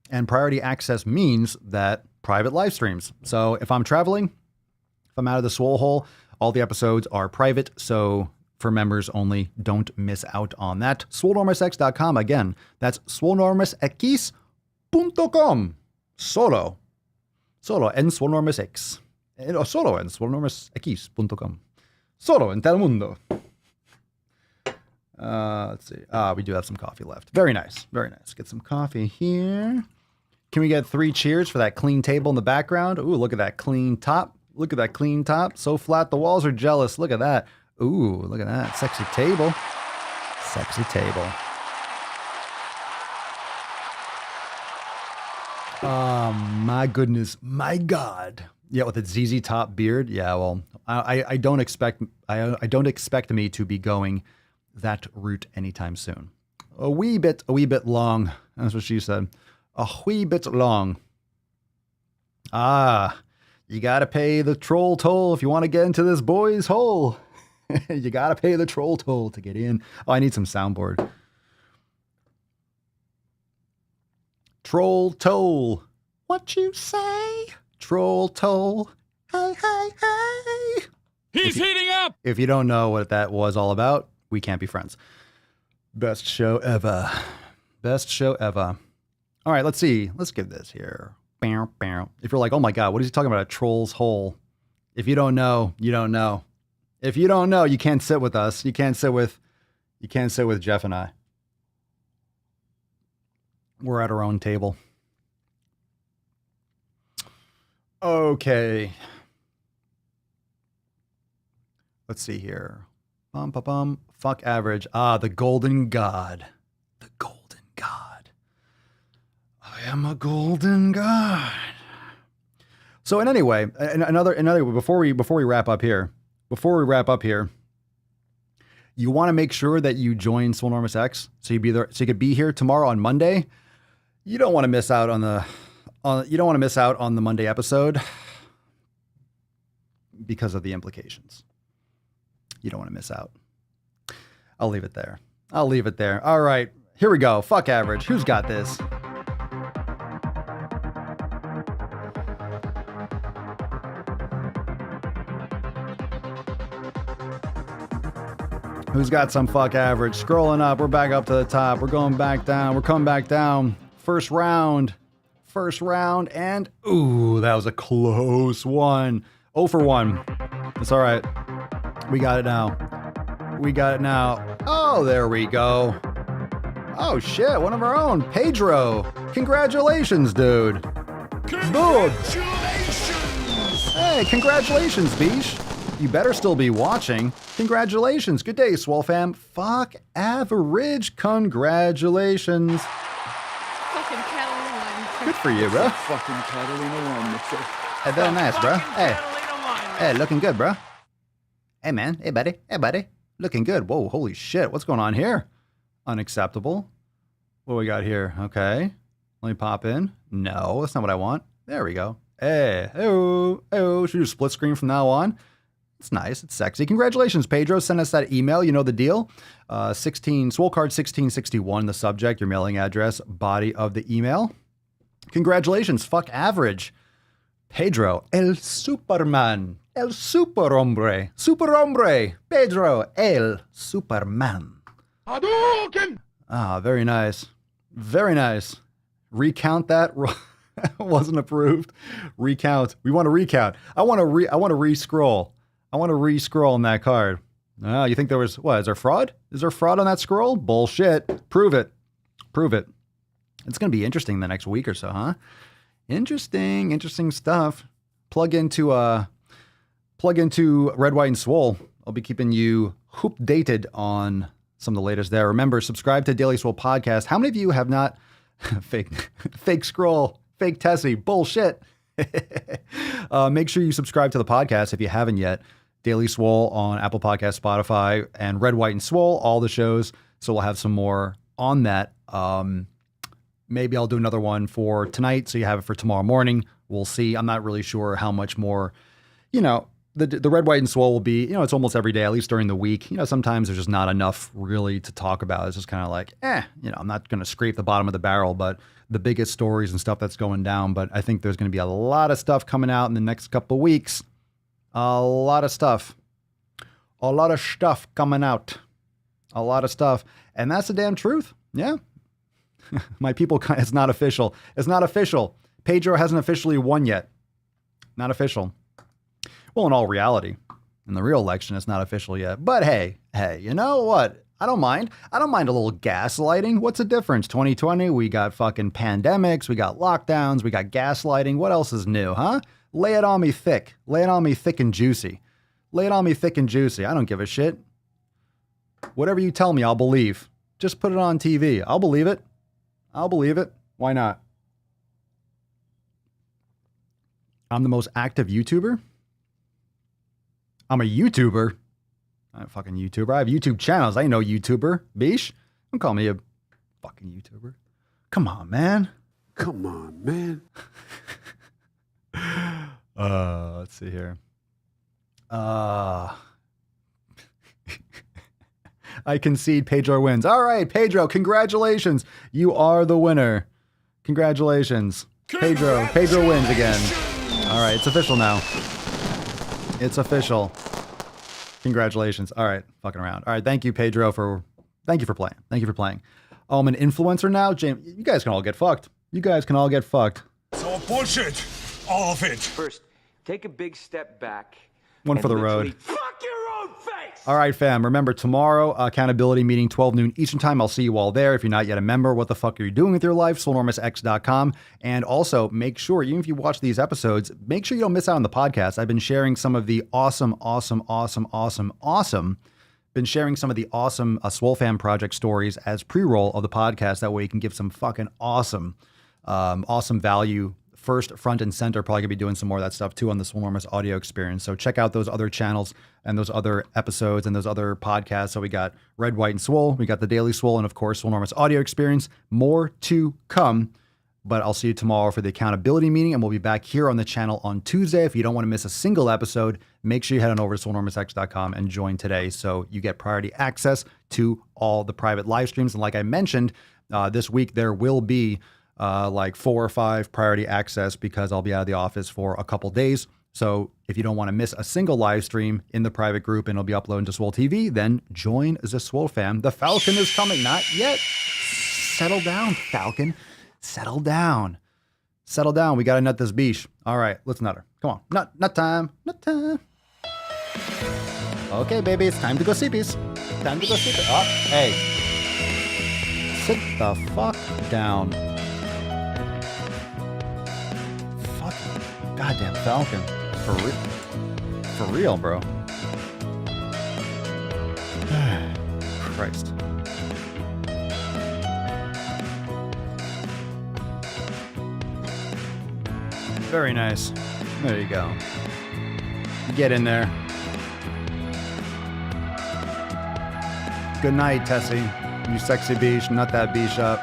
And priority access means that private live streams. So if I'm traveling, if I'm out of the Swole hole, all the episodes are private. So for members only, don't miss out on that. Swolenormousx.com. Again, that's swolenormousx.com. Solo en Swolenormousx. Solo en Swolenormousx.com. Solo en tal mundo. Let's see. We do have some coffee left. Very nice. Very nice. Get some coffee here. Can we get 3 cheers for that clean table in the background? Ooh, look at that clean top. Look at that clean top. So flat, the walls are jealous. Look at that. Ooh, look at that. Sexy table. Sexy table. Oh, my goodness. My God. Yeah, with a ZZ Top beard. Yeah, well, I don't expect me to be going that route anytime soon. A wee bit long. That's what she said. A wee bit long. You gotta pay the troll toll if you want to get into this boy's hole. You gotta pay the troll toll to get in. Oh, I need some soundboard. Troll toll. What you say? Troll toll. Hey, hey, hey. He's heating up! If you don't know what that was all about, we can't be friends. Best show ever. Best show ever. All right, let's see. Let's get this here. If you're like, oh my God, what is he talking about? A troll's hole. If you don't know, you don't know. If you don't know, you can't sit with us. You can't sit with Jeff and I. We're at our own table. Okay. Let's see here. Fuck average. The golden god. The golden god. I am a golden god. So in any way, before we wrap up here, you want to make sure that you join Swolenormous X so you could be here tomorrow on Monday. You don't want to miss out on the Monday episode because of the implications. You don't want to miss out. I'll leave it there. All right, here we go. Fuck average. Who's got this? Who's got some fuck average? Scrolling up. We're back up to the top. We're going back down. We're coming back down. First round. And ooh, that was a close one. 0 for 1. It's all right. We got it now. Oh, there we go. Oh shit, one of our own. Pedro. Congratulations, dude. Congratulations! Hey, congratulations, Beesh. You better still be watching. Congratulations. Good day, Swole fam. Fuck average. Congratulations. Fucking Catalina won. Good for you, bro. Fucking Catalina won. Hey, very nice, bro. Hey, looking good, bro. Hey, man. Hey, buddy. Looking good. Whoa, holy shit. What's going on here? Unacceptable. What we got here? Okay. Let me pop in. No, that's not what I want. There we go. Hey, hey, should we do split screen from now on? It's nice. It's sexy. Congratulations, Pedro. Send us that email. You know the deal. 16 Swole card 1661. The subject, your mailing address, body of the email. Congratulations. Fuck average. Pedro, el Superman. El Superhombre. Superhombre. Pedro, el Superman. Hadouken! Very nice. Very nice. Recount that. Wasn't approved. Recount. We want to recount. I want to re-scroll. I want to re-scroll on that card. You think there was, what, is there fraud? Is there fraud on that scroll? Bullshit. Prove it. It's going to be interesting the next week or so, huh? Interesting stuff. Plug into Red, White, and Swole. I'll be keeping you hoop-dated on some of the latest there. Remember, subscribe to Daily Swole Podcast. How many of you have not fake scroll, fake Tessie, bullshit. Make sure you subscribe to the podcast if you haven't yet. Daily Swole on Apple Podcasts, Spotify, and Red, White, and Swole, all the shows. So we'll have some more on that. Maybe I'll do another one for tonight, so you have it for tomorrow morning. We'll see. I'm not really sure how much more, the red, white, and swole will be, it's almost every day, at least during the week. Sometimes there's just not enough really to talk about. It's just kind of like, I'm not going to scrape the bottom of the barrel, but the biggest stories and stuff that's going down. But I think there's going to be a lot of stuff coming out in the next couple of weeks. A lot of stuff. A lot of stuff coming out. A lot of stuff. And that's the damn truth. Yeah. My people, it's not official. It's not official. Pedro hasn't officially won yet. Not official. Well, in all reality, in the real election, it's not official yet. But hey, you know what? I don't mind. I don't mind a little gaslighting. What's the difference? 2020, we got fucking pandemics, we got lockdowns, we got gaslighting. What else is new, huh? Lay it on me thick. Lay it on me thick and juicy. Lay it on me thick and juicy. I don't give a shit. Whatever you tell me, I'll believe. Just put it on TV. I'll believe it. I'll believe it. Why not? I'm the most active YouTuber. I'm a YouTuber. I'm a fucking YouTuber. I have YouTube channels. I ain't no YouTuber. Bish. Don't call me a fucking YouTuber. Come on, man. Come on, man. Let's see here. I concede Pedro wins. All right, Pedro, congratulations. You are the winner. Congratulations. Pedro wins again. All right, it's official now. It's official. Congratulations. All right, fucking around. All right, thank you, Pedro, thank you for playing. Thank you for playing. Oh, I'm an influencer now? James, you guys can all get fucked. You guys can all get fucked. It's all bullshit. All of it. First, take a big step back. One for the road. Fuck your own face! All right, fam. Remember, tomorrow, accountability meeting, 12 noon Eastern time. I'll see you all there. If you're not yet a member, what the fuck are you doing with your life? Swolenormousx.com. And also, make sure, even if you watch these episodes, make sure you don't miss out on the podcast. I've been sharing some of the awesome Swole Fam Project stories as pre-roll of the podcast. That way you can give some fucking awesome value. First, front, and center. Probably gonna be doing some more of that stuff too on the Swolenormous audio experience. So check out those other channels and those other episodes and those other podcasts. So we got Red, White, and Swole. We got the Daily Swole, and of course, Swolenormous audio experience. More to come. But I'll see you tomorrow for the accountability meeting, and we'll be back here on the channel on Tuesday. If you don't want to miss a single episode, make sure you head on over to Swolenormousx.com and join today, so you get priority access to all the private live streams. And like I mentioned, this week there will be like 4 or 5 priority access because I'll be out of the office for a couple days. So if you don't want to miss a single live stream in the private group and it'll be uploaded to Swole TV, then join the Swole fam. The Falcon is coming. Not yet. Settle down, Falcon. Settle down. Settle down. We got to nut this beach. All right, let's nut her. Come on. Nut time. Nut time. Okay, baby, it's time to go sleepies. Time to go sleepies. Oh, hey. Sit the fuck down. Goddamn Falcon. For real, bro. Christ. Very nice. There you go. Get in there. Good night, Tessie. You sexy beach. Nut that beach up.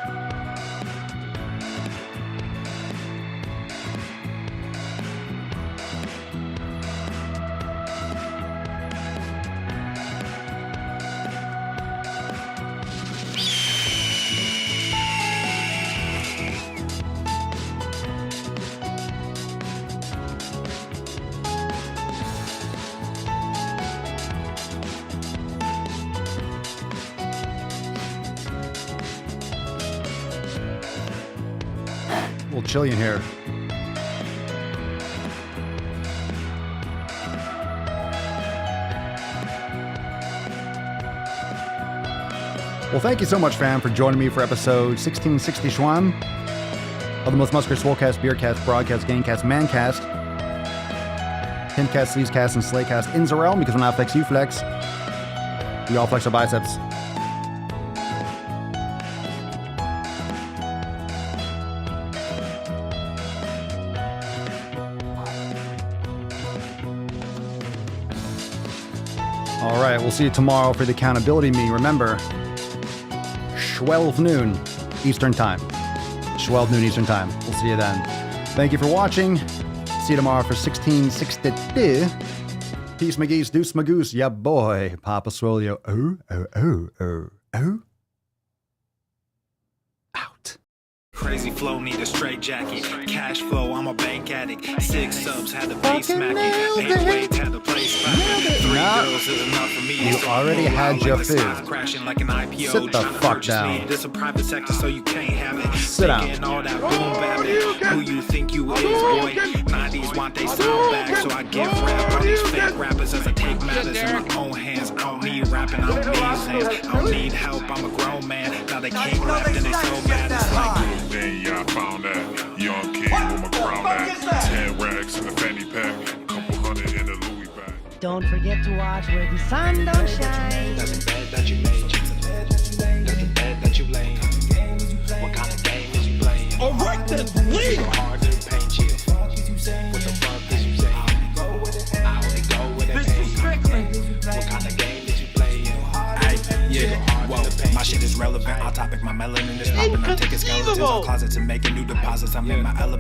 Chillian here. Well, thank you so much, fam, for joining me for episode 1660 Schwam of the most muscular Swolecast, Beercast, Broadcast, Gamecast, Mancast, Pimpcast, Sleazecast, and Slaycast in Zarel, because when I flex, you flex. We all flex our biceps. All right, we'll see you tomorrow for the accountability meeting. Remember, 12 noon Eastern Time. 12 noon Eastern Time. We'll see you then. Thank you for watching. See you tomorrow for 1662. Peace, McGee's, deuce, magoose, yeah, boy. Papa Swolio. Oh. Out. Crazy flow, need a straight jacket. Cash flow, I'm a bank addict. 6 subs, had the bass smacking. 8 weights, had the place smacking. 3 girls is enough for me. You already had your food. Crashing like an IPO. Sit the fuck down. This a private sector, so you can't have it. Sit down. All that boom babbit. Who you think you is, boy? 90s want they sound back, so I give rap on these fake rappers as I take matters in my own hands. I don't need rapping, I don't need hands. I don't need help, I'm a grown man. Now they can't rap, then they so mad. It's like Then yeah, I found that young king with my crown at 10 racks in the fanny pack, couple hundred in the Louis bag. Don't forget to watch where the sun don't shine. that's the bed that you made. That's the bed that you laid. What kind of game is you playing? Alright then, leave! So hard to paint you. What the fuck is you saying? I only go where they pay. What kind of game is you playing? Whoa, my shit is relevant. Off topic, my melanin is popping. I'm taking skeletons out closets and making new deposits. I'm in my element.